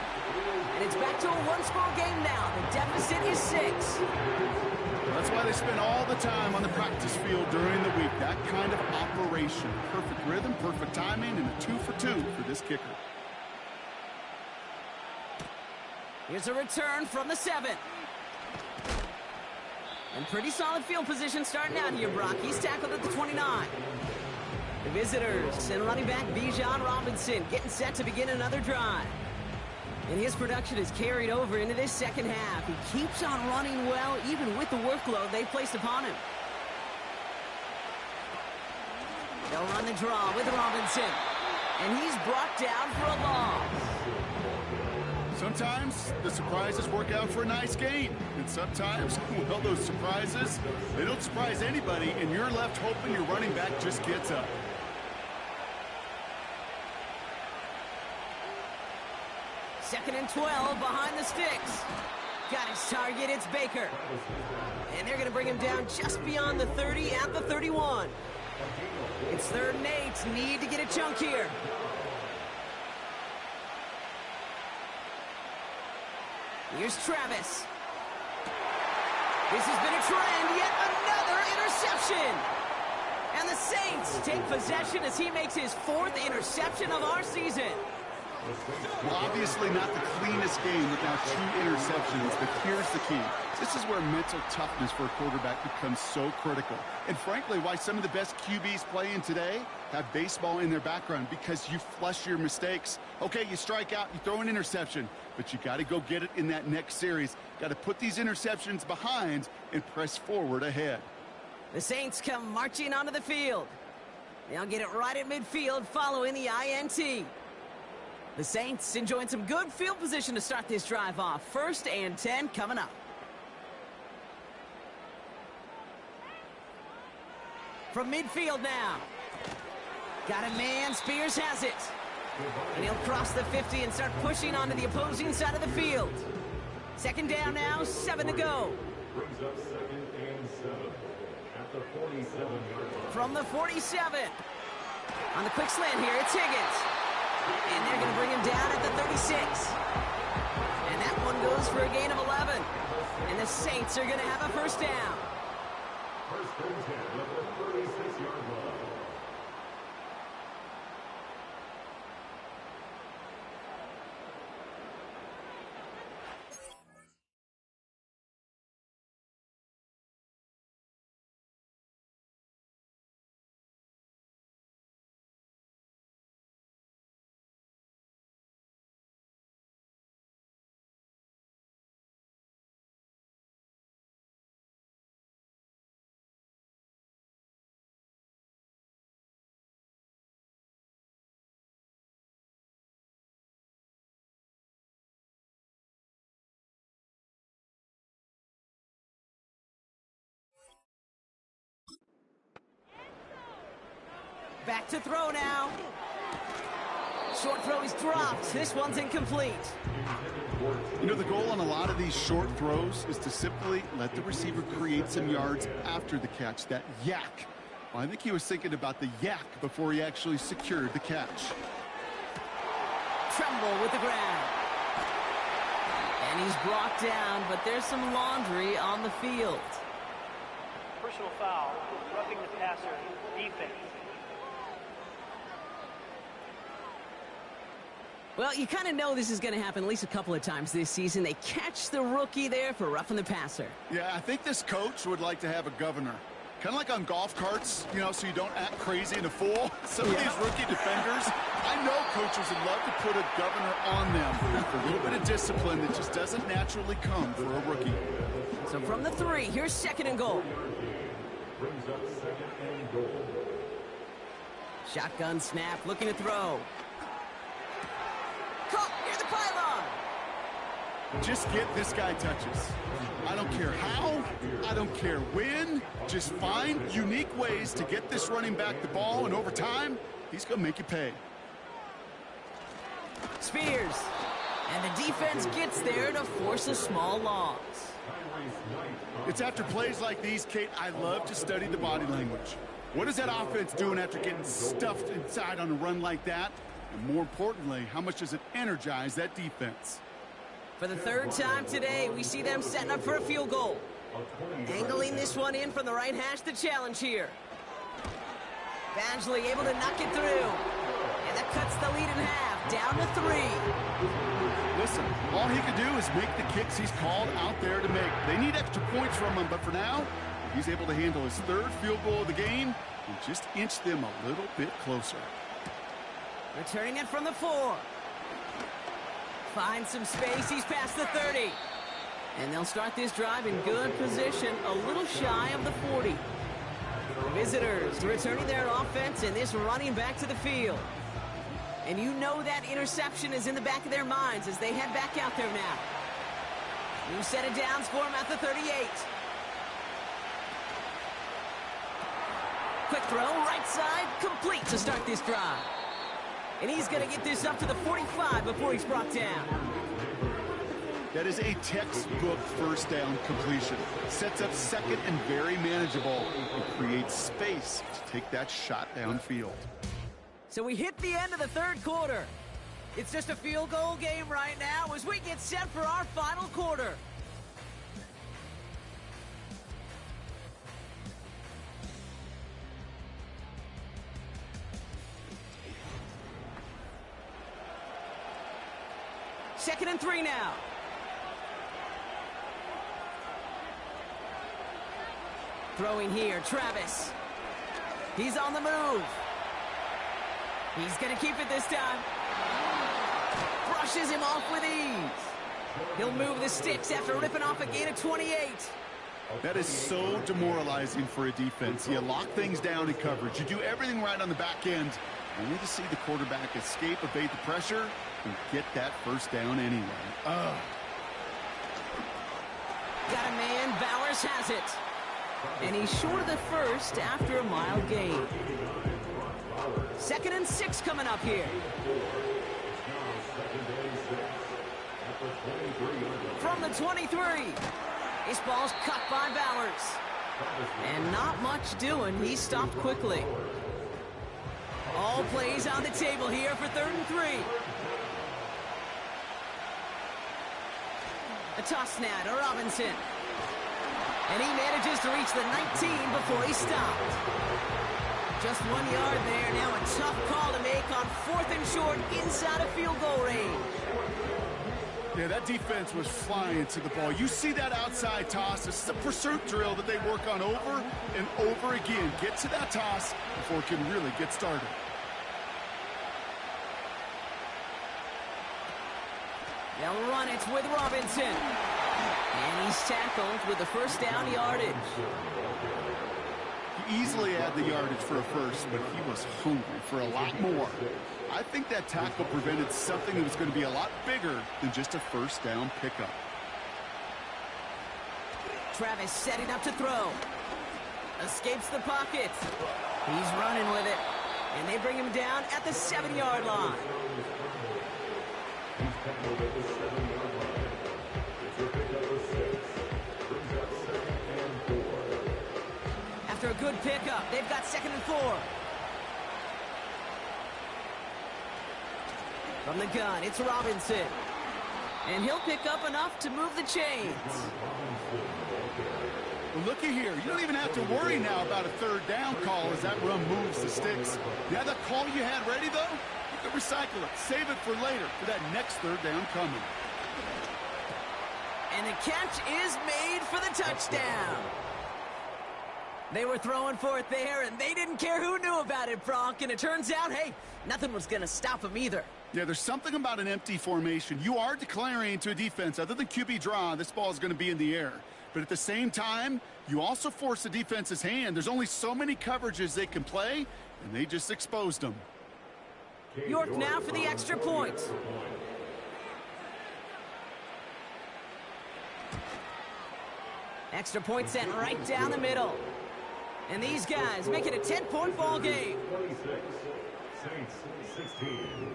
And it's back to a one-score game now. The deficit is 6. That's why they spend all the time on the practice field during the week. That kind of operation. Perfect rhythm, perfect timing, and a 2 for 2 for this kicker. Here's a return from the 7. And pretty solid field position starting out here, Brock. He's tackled at the 29. The visitors and running back Bijan Robinson getting set to begin another drive. And his production is carried over into this second half. He keeps on running well, even with the workload they placed upon him. They'll run the draw with Robinson. And he's brought down for a loss. Sometimes the surprises work out for a nice gain. And sometimes, well, those surprises, they don't surprise anybody, and you're left hoping your running back just gets up. Second and 12 behind the sticks. Got his target, it's Baker. And they're going to bring him down just beyond the 30 at the 31. It's 3rd and 8. Need to get a chunk here. Here's Travis. This has been a trend, yet another interception. And the Saints take possession as he makes his 4th interception of our season. Well, obviously not the cleanest game with now 2 interceptions, but here's the key. This is where mental toughness for a quarterback becomes so critical. And frankly, why some of the best QBs playing today have baseball in their background, because you flush your mistakes. Okay, you strike out, you throw an interception, but you got to go get it in that next series. Got to put these interceptions behind and press forward ahead. The Saints come marching onto the field. They'll get it right at midfield following the INT. The Saints enjoying some good field position to start this drive off. 1st and 10 coming up. From midfield now. Got a man, Spears has it. And he'll cross the 50 and start pushing onto the opposing side of the field. 2nd down now, 7 to go. Brings up 2nd and 7 at the 47-yard line. From the 47. On the quick slant here, it's Higgins. And they're going to bring him down at the 36. And that one goes for a gain of 11. And the Saints are going to have a 1st down. 1st and 10 at the 36-yard line. Back to throw now. Short throw is dropped. This one's incomplete. You know, the goal on a lot of these short throws is to simply let the receiver create some yards after the catch, that yak. Well, I think he was thinking about the yak before he actually secured the catch. Tremble with the ground. And he's brought down, but there's some laundry on the field. Personal foul, roughing the passer, defense. Well, you kind of know this is going to happen at least a couple of times this season. They catch the rookie there for roughing the passer. Yeah, I think this coach would like to have a governor. Kind of like on golf carts, you know, so you don't act crazy and a fool. Some of these rookie defenders, I know coaches would love to put a governor on them for a little bit of discipline that just doesn't naturally come for a rookie. So from the 3, here's 2nd and goal. Brings up 2nd and goal. Shotgun snap, looking to throw. Caught near the pylon. Just get this guy touches. I don't care how, I don't care when. Just find unique ways to get this running back the ball, and over time, he's going to make you pay. Spears. And the defense gets there to force a small loss. It's after plays like these, Kate, I love to study the body language. What is that offense doing after getting stuffed inside on a run like that? And more importantly, how much does it energize that defense? For the 3rd time today, we see them setting up for a field goal. Angling this one in from the right hash, the challenge here. Badgley able to knock it through. And that cuts the lead in half, down to 3. Listen, all he can do is make the kicks he's called out there to make. They need extra points from him, but for now, he's able to handle his 3rd field goal of the game and just inch them a little bit closer. Returning it from the 4. Finds some space, he's past the 30. And they'll start this drive in good position, a little shy of the 40. Visitors returning their offense and this running back to the field. And you know that interception is in the back of their minds as they head back out there now. New set of downs for him at the 38. Quick throw, right side, complete to start this drive. And he's going to get this up to the 45 before he's brought down. That is a textbook 1st down completion. Sets up 2nd and very manageable and creates space to take that shot downfield. So we hit the end of the 3rd quarter. It's just a field goal game right now as we get set for our final quarter. Second and 3 now. Throwing here, Travis. He's on the move. He's going to keep it this time. Brushes him off with ease. He'll move the sticks after ripping off a gain of 28. That is so demoralizing for a defense. You lock things down in coverage. You do everything right on the back end, only to see the quarterback escape, evade the pressure, and get that 1st down anyway. Ugh. Got a man, Bowers has it. And he's short of the 1st after a mild gain. 2nd and 6 coming up here. From the 23. This ball's cut by Bowers. And not much doing. He stopped quickly. All plays on the table here for 3rd and 3. A toss now to Robinson. And he manages to reach the 19 before he stopped. Just 1 yard there. Now a tough call to make on 4th and short inside of field goal range. Yeah, that defense was flying to the ball. You see that outside toss. This is a pursuit drill that they work on over and over again. Get to that toss before it can really get started. They'll run it with Robinson. And he's tackled with the 1st down yardage. He easily had the yardage for a 1st, but he was hungry for a lot more. I think that tackle prevented something that was going to be a lot bigger than just a 1st down pickup. Travis setting up to throw. Escapes the pocket. He's running with it. And they bring him down at the 7-yard line. After a Good pickup. They've got 2nd and 4. From the gun, it's Robinson. And he'll pick up enough to move the chains. Well, looky here. You don't even have to worry now about a 3rd down call as that run moves the sticks. Yeah, that call you had ready, though, you could recycle it. Save it for later for that next 3rd down coming. And the catch is made for the touchdown. They were throwing for it there, and they didn't care who knew about it, Brock. And it turns out, hey, nothing was going to stop them either. Yeah, there's something about an empty formation. You are declaring to a defense, other than QB draw, this ball is going to be in the air. But at the same time, you also force the defense's hand. There's only so many coverages they can play, and they just exposed them. York now for the extra point. Extra point sent right down the middle. And these guys make it a 10-point ball game. 26, Saints 16.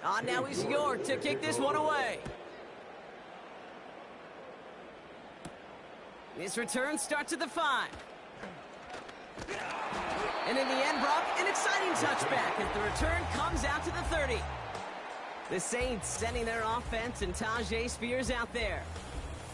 Now it's York to kick this one away. This return starts at the 5. And in the end, Brock, an exciting touchback as the return comes out to the 30. The Saints sending their offense and Tajay Spears out there.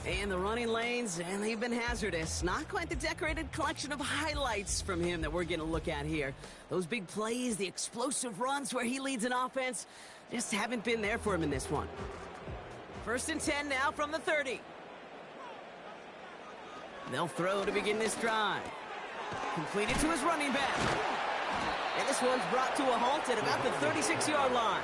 And the running lanes, and they've been hazardous. Not quite the decorated collection of highlights from him that we're going to look at here. Those big plays, the explosive runs where he leads an offense, just haven't been there for him in this one. 1st and 10 now from the 30. They'll throw to begin this drive. Completed to his running back. And this one's brought to a halt at about the 36-yard line.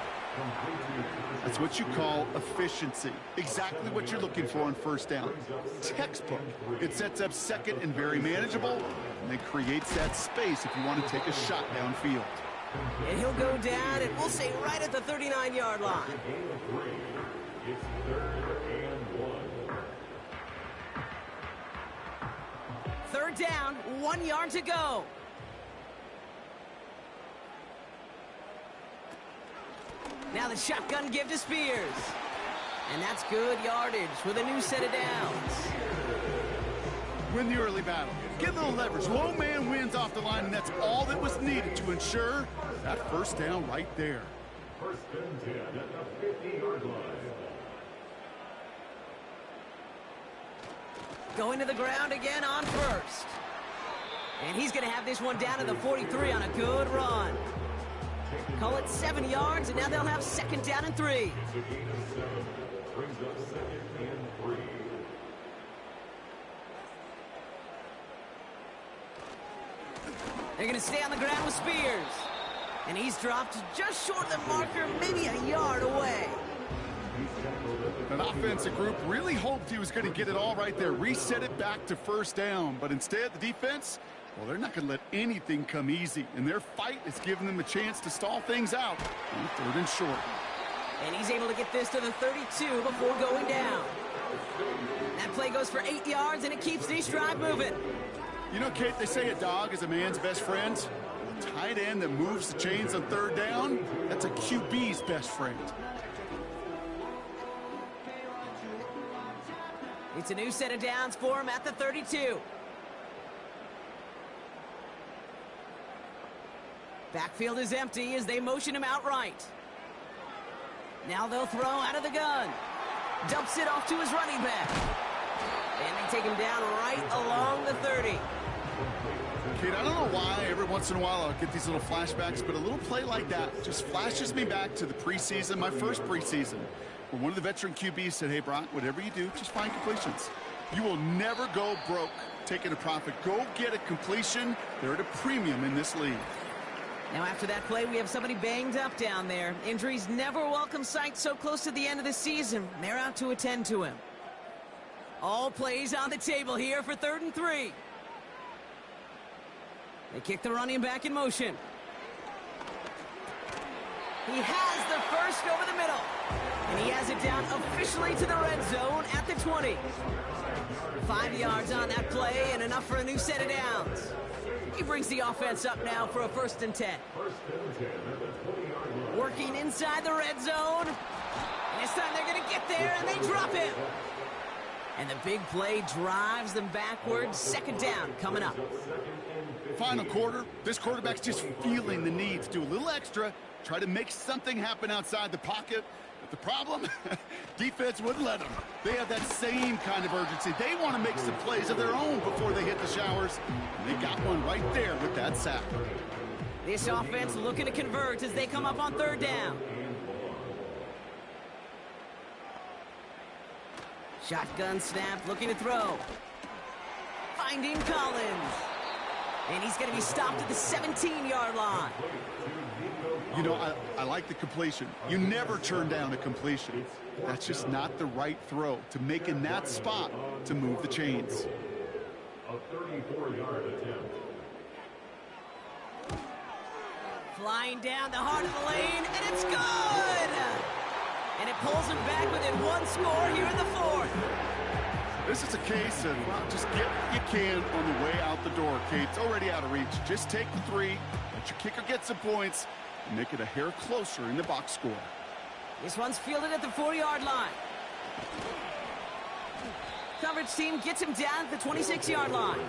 That's what you call efficiency. Exactly what you're looking for on 1st down. Textbook. It sets up 2nd and very manageable, and it creates that space if you want to take a shot downfield. And he'll go down, and we'll say right at the 39-yard line. It's 3rd and 1. 3rd down, 1 yard to go. Now the shotgun give to Spears. And that's good yardage with a new set of downs. Win the early battle. Get a little leverage. Low man wins off the line, and that's all that was needed to ensure that 1st down right there. 1st and 10 at the 50-yard line. Going to the ground again on 1st. And he's going to have this one down to the 43 on a good run. Call it 7 yards, and now they'll have 2nd down and 3. It's a gain of 7. Brings up 2nd and 3. They're going to stay on the ground with Spears. And he's dropped just short of the marker, maybe a yard away. An offensive group really hoped he was going to get it all right there, reset it back to 1st down. But instead, the defense, well, they're not going to let anything come easy. And their fight is giving them a chance to stall things out on 3rd and short. And he's able to get this to the 32 before going down. That play goes for 8 yards, and it keeps this drive moving. You know, Kate, they say a dog is a man's best friend. A tight end that moves the chains on 3rd down, that's a QB's best friend. It's a new set of downs for him at the 32. Backfield is empty as they motion him out right. Now they'll throw out of the gun. Dumps it off to his running back. And they take him down right along the 30. Kate, I don't know why every once in a while I'll get these little flashbacks, but a little play like that just flashes me back to the preseason, my first preseason, where one of the veteran QBs said, hey, Brock, whatever you do, just find completions. You will never go broke taking a profit. Go get a completion. They're at a premium in this league. Now after that play, we have somebody banged up down there. Injuries never a welcome sight so close to the end of the season. They're out to attend to him. All plays on the table here for 3rd and 3. They kick the running back in motion. He has the first over the middle. And he has it down officially to the red zone at the 20. 5 yards on that play and enough for a new set of downs. He brings the offense up now for a 1st and 10. Working inside the red zone. And this time they're going to get there and they drop him. And the big play drives them backwards. Second down coming up. Final quarter, this quarterback's just feeling the need to do a little extra, try to make something happen outside the pocket. But the problem, defense wouldn't let them. They have that same kind of urgency. They want to make some plays of their own before they hit the showers. And they got one right there with that sack. This offense looking to convert as they come up on third down. Shotgun snap, looking to throw. Finding Collins. And he's going to be stopped at the 17-yard line. You know, I like the completion. You never turn down a completion. That's just not the right throw to make in that spot to move the chains. A 34-yard attempt. Flying down the heart of the lane, and it's good! And it pulls him back within one score here in the fourth. This is a case of just get what you can on the way out the door, Kate. It's already out of reach. Just take the three, let your kicker get some points, and make it a hair closer in the box score. This one's fielded at the 40-yard line. Coverage team gets him down at the 26-yard line.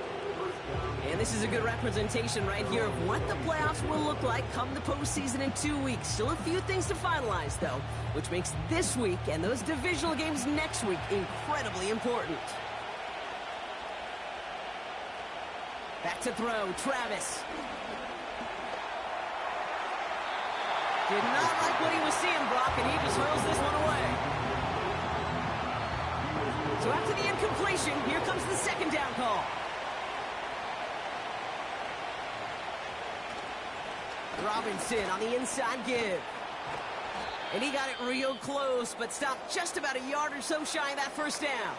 And this is a good representation right here of what the playoffs will look like come the postseason in 2 weeks. Still a few things to finalize, though, which makes this week and those divisional games next week incredibly important. Back to throw, Travis. Did not like what he was seeing, Brock, and he just hurls this one away. So after the incompletion, here comes the second down call. Robinson on the inside give. And he got it real close, but stopped just about a yard or so shy of that first down.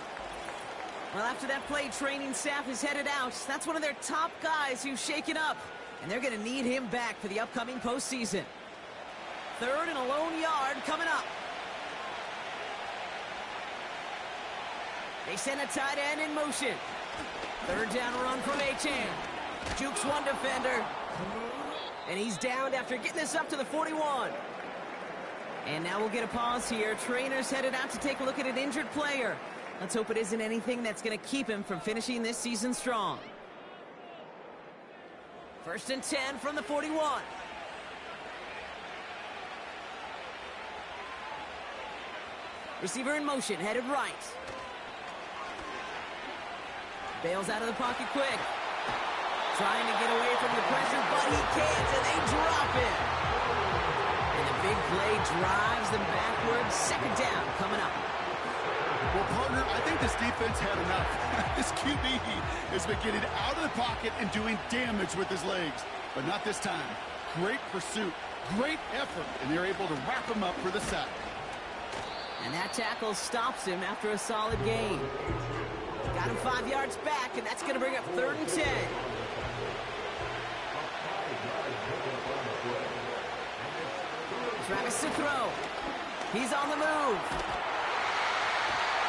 Well, after that play, training staff is headed out. That's one of their top guys who's shaken up. And they're going to need him back for the upcoming postseason. Third and a lone yard coming up. They send a tight end in motion. Third down run from Achane. Jukes one defender. And he's downed after getting this up to the 41. And now we'll get a pause here. Trainer's headed out to take a look at an injured player. Let's hope it isn't anything that's going to keep him from finishing this season strong. First and 10 from the 41. Receiver in motion, headed right. Bails out of the pocket quick. Trying to get away from the pressure, but he can't, and they drop it. And the big play drives them backwards. Second down coming up. Well, partner, I think this defense had enough. This QB has been getting out of the pocket and doing damage with his legs, but not this time. Great pursuit, great effort, and they're able to wrap him up for the sack. And that tackle stops him after a solid gain. Got him 5 yards back, and that's going to bring up third and 10. Travis to throw. He's on the move.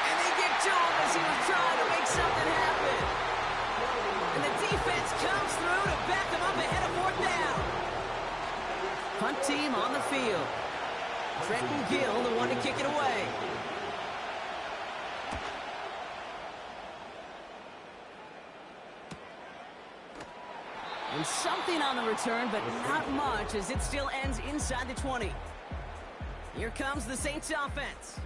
And they get to him as he was trying to make something happen. And the defense comes through to back him up ahead of fourth down. Punt team on the field. Trenton Gill, the one to kick it away. And something on the return, but not much, as it still ends inside the 20. Here comes the Saints offense.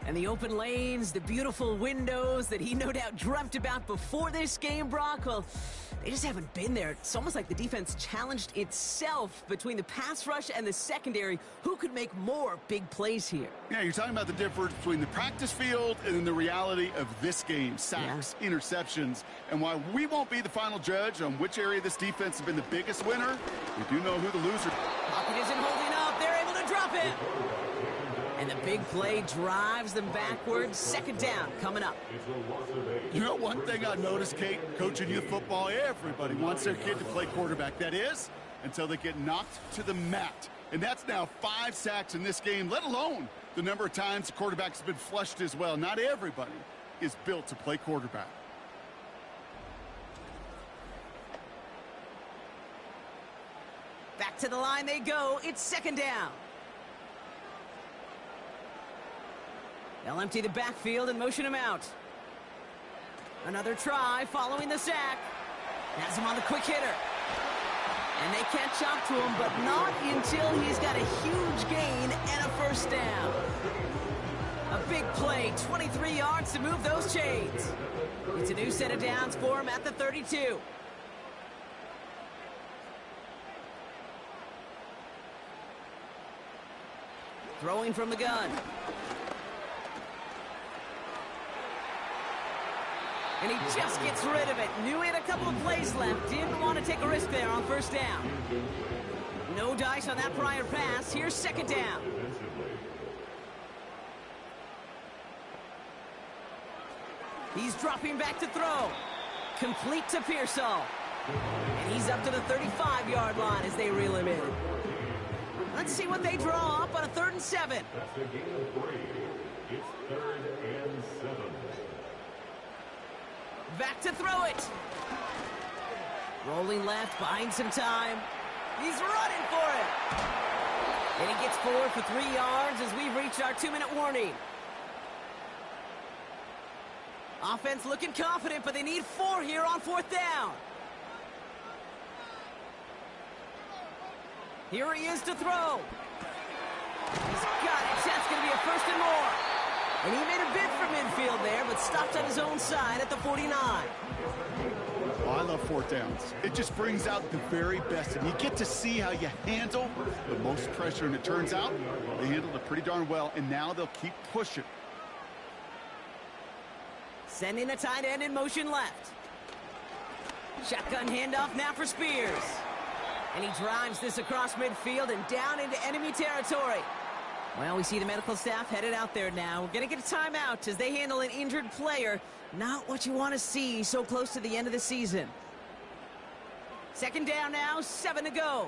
And the open lanes, the beautiful windows that he no doubt dreamt about before this game, Brock, well, they just haven't been there. It's almost like the defense challenged itself between the pass rush and the secondary. Who could make more big plays here? Yeah, you're talking about the difference between the practice field and then the reality of this game. Sacks, interceptions. And while we won't be the final judge on which area this defense has been the biggest winner, we do know who the loser. Pocket isn't holding up. They're able to drop it. And the big play drives them backwards. Second down coming up. You know, one thing I noticed, Kate, coaching youth football, everybody wants their kid to play quarterback. That is, until they get knocked to the mat. And that's now 5 sacks in this game, let alone the number of times the quarterback's been flushed as well. Not everybody is built to play quarterback. Back to the line they go. It's second down. They'll empty the backfield and motion him out. Another try following the sack. Has him on the quick hitter. And they catch up to him, but not until he's got a huge gain and a first down. A big play, 23 yards to move those chains. It's a new set of downs for him at the 32. Throwing from the gun. And he just gets rid of it. Knew he had a couple of plays left. Didn't want to take a risk there on first down. No dice on that prior pass. Here's second down. He's dropping back to throw. Complete to Pearsall. And he's up to the 35-yard line as they reel him in. Let's see what they draw up on a 3rd and 7. That's the gain of 3. It's 3rd and 7. Back to throw it. Rolling left, buying some time. He's running for it. And he gets forward for 3 yards as we've reached our 2-minute warning. Offense looking confident, but they need 4 here on 4th down. Here he is to throw. He's got it. That's going to be a 1st and more. And he made a bid for midfield there, but stopped on his own side at the 49. Oh, I love 4th downs. It just brings out the very best, and you get to see how you handle the most pressure, and it turns out they handled it pretty darn well, and now they'll keep pushing. Sending a tight end in motion left. Shotgun handoff now for Spears. And he drives this across midfield and down into enemy territory. Well, we see the medical staff headed out there now. We're going to get a timeout as they handle an injured player. Not what you want to see so close to the end of the season. Second down now, 7 to go.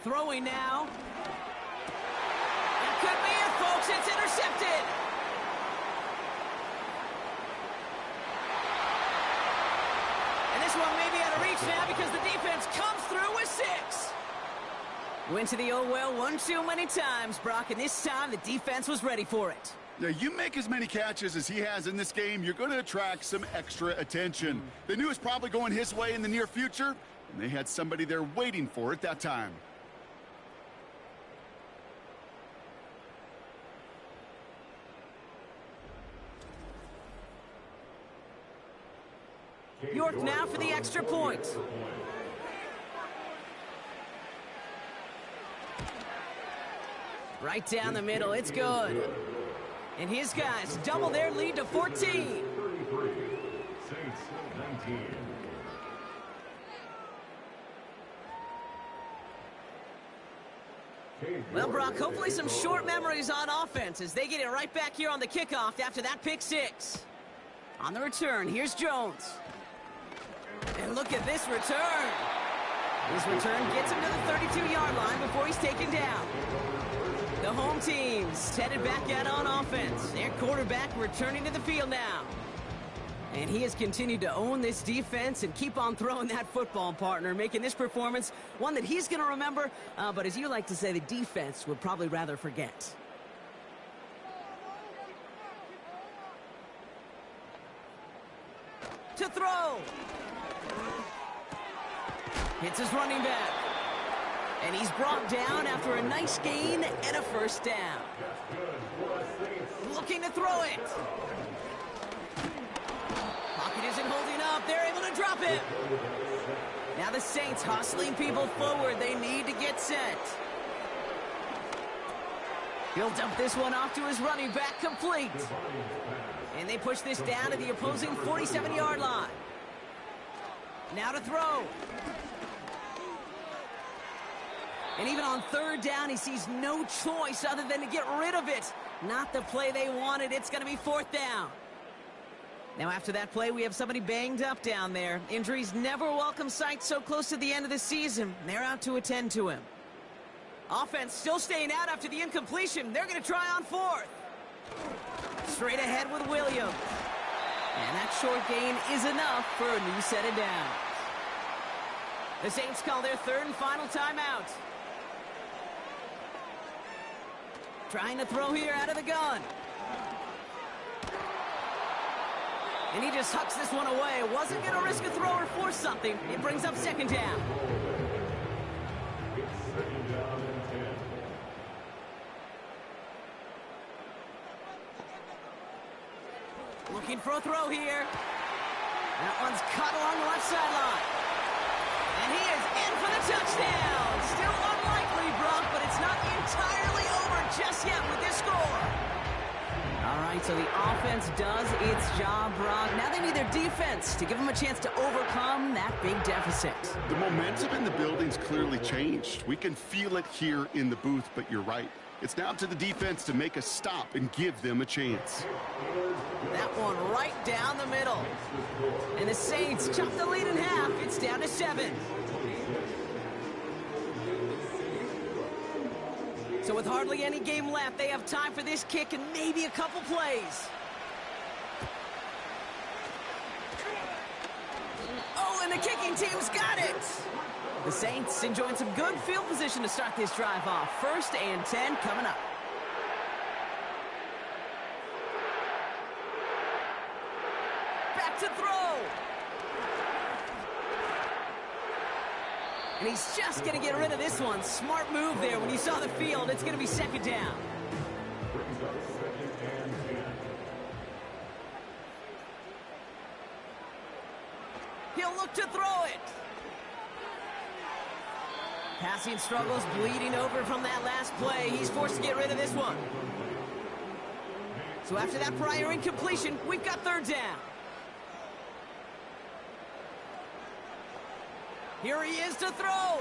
Throwing now. That could be it, folks. It's intercepted. And this one may be out of reach now because the defense comes through with 6. Went to the oh well one too many times, Brock, and this time the defense was ready for it. Yeah, you make as many catches as he has in this game, you're going to attract some extra attention. They knew it was probably going his way in the near future, and they had somebody there waiting for it that time. York now for the extra point. Right down the middle, it's good. And his guys double their lead to 14. 33, Saints 19. Well, Brock, hopefully some short memories on offense as they get it right back here on the kickoff after that pick 6. On the return, here's Jones. And look at this return. This return gets him to the 32-yard line before he's taken down. The home team's headed back out on offense. Their quarterback returning to the field now. And he has continued to own this defense and keep on throwing that football, partner, making this performance one that he's going to remember, but as you like to say, the defense would probably rather forget. To throw. Hits his running back. And he's brought down after a nice gain and a first down. Looking to throw it. Pocket isn't holding up. They're able to drop it. Now the Saints hustling people forward. They need to get set. He'll dump this one off to his running back, complete. And they push this down to the opposing 47-yard line. Now to throw. And even on third down, he sees no choice other than to get rid of it. Not the play they wanted. It's going to be 4th down. Now after that play, we have somebody banged up down there. Injuries never a welcome sight so close to the end of the season. They're out to attend to him. Offense still staying out after the incompletion. They're going to try on 4th. Straight ahead with Williams. And that short gain is enough for a new set of downs. The Saints call their 3rd and final timeout. Trying to throw here out of the gun. And he just hucks this one away. Wasn't going to risk a throw or force something. It brings up second down. It's second down and 10. Looking for a throw here. That one's cut along the left sideline. And he is in for the touchdown. Still unlikely, Brock, but it's not entirely over just yet with this score. All right, so the offense does its job, Brock. Now they need their defense to give them a chance to overcome that big deficit. The momentum in the building's clearly changed. We can feel it here in the booth, but you're right. It's now up to the defense to make a stop and give them a chance. That one right down the middle. And the Saints chop the lead in half. It's down to 7. So with hardly any game left, they have time for this kick and maybe a couple plays. Oh, and the kicking team's got it. The Saints enjoying some good field position to start this drive off. 1st and 10 coming up. Back to throw. And he's just going to get rid of this one. Smart move there. When you saw the field, it's going to be second down. Brings up second and 10. He'll look to throw it. Passing struggles, bleeding over from that last play. He's forced to get rid of this one. So after that prior incompletion, we've got 3rd down. Here he is to throw.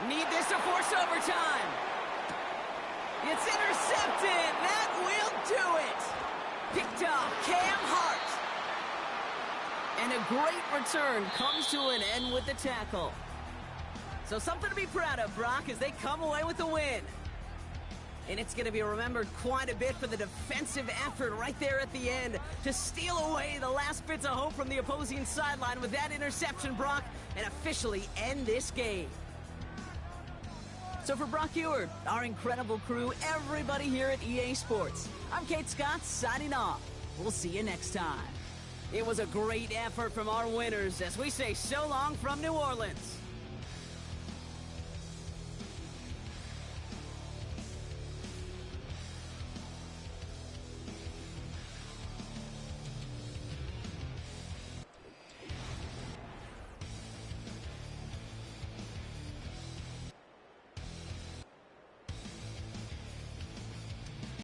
Need this to force overtime. It's intercepted. That will do it. Picked off Cam Hart. And a great return comes to an end with the tackle. So something to be proud of, Brock, as they come away with the win. And it's going to be remembered quite a bit for the defensive effort right there at the end to steal away the last bits of hope from the opposing sideline with that interception, Brock, and officially end this game. So for Brock Ewart, our incredible crew, everybody here at EA Sports, I'm Kate Scott signing off. We'll see you next time. It was a great effort from our winners as we say so long from New Orleans.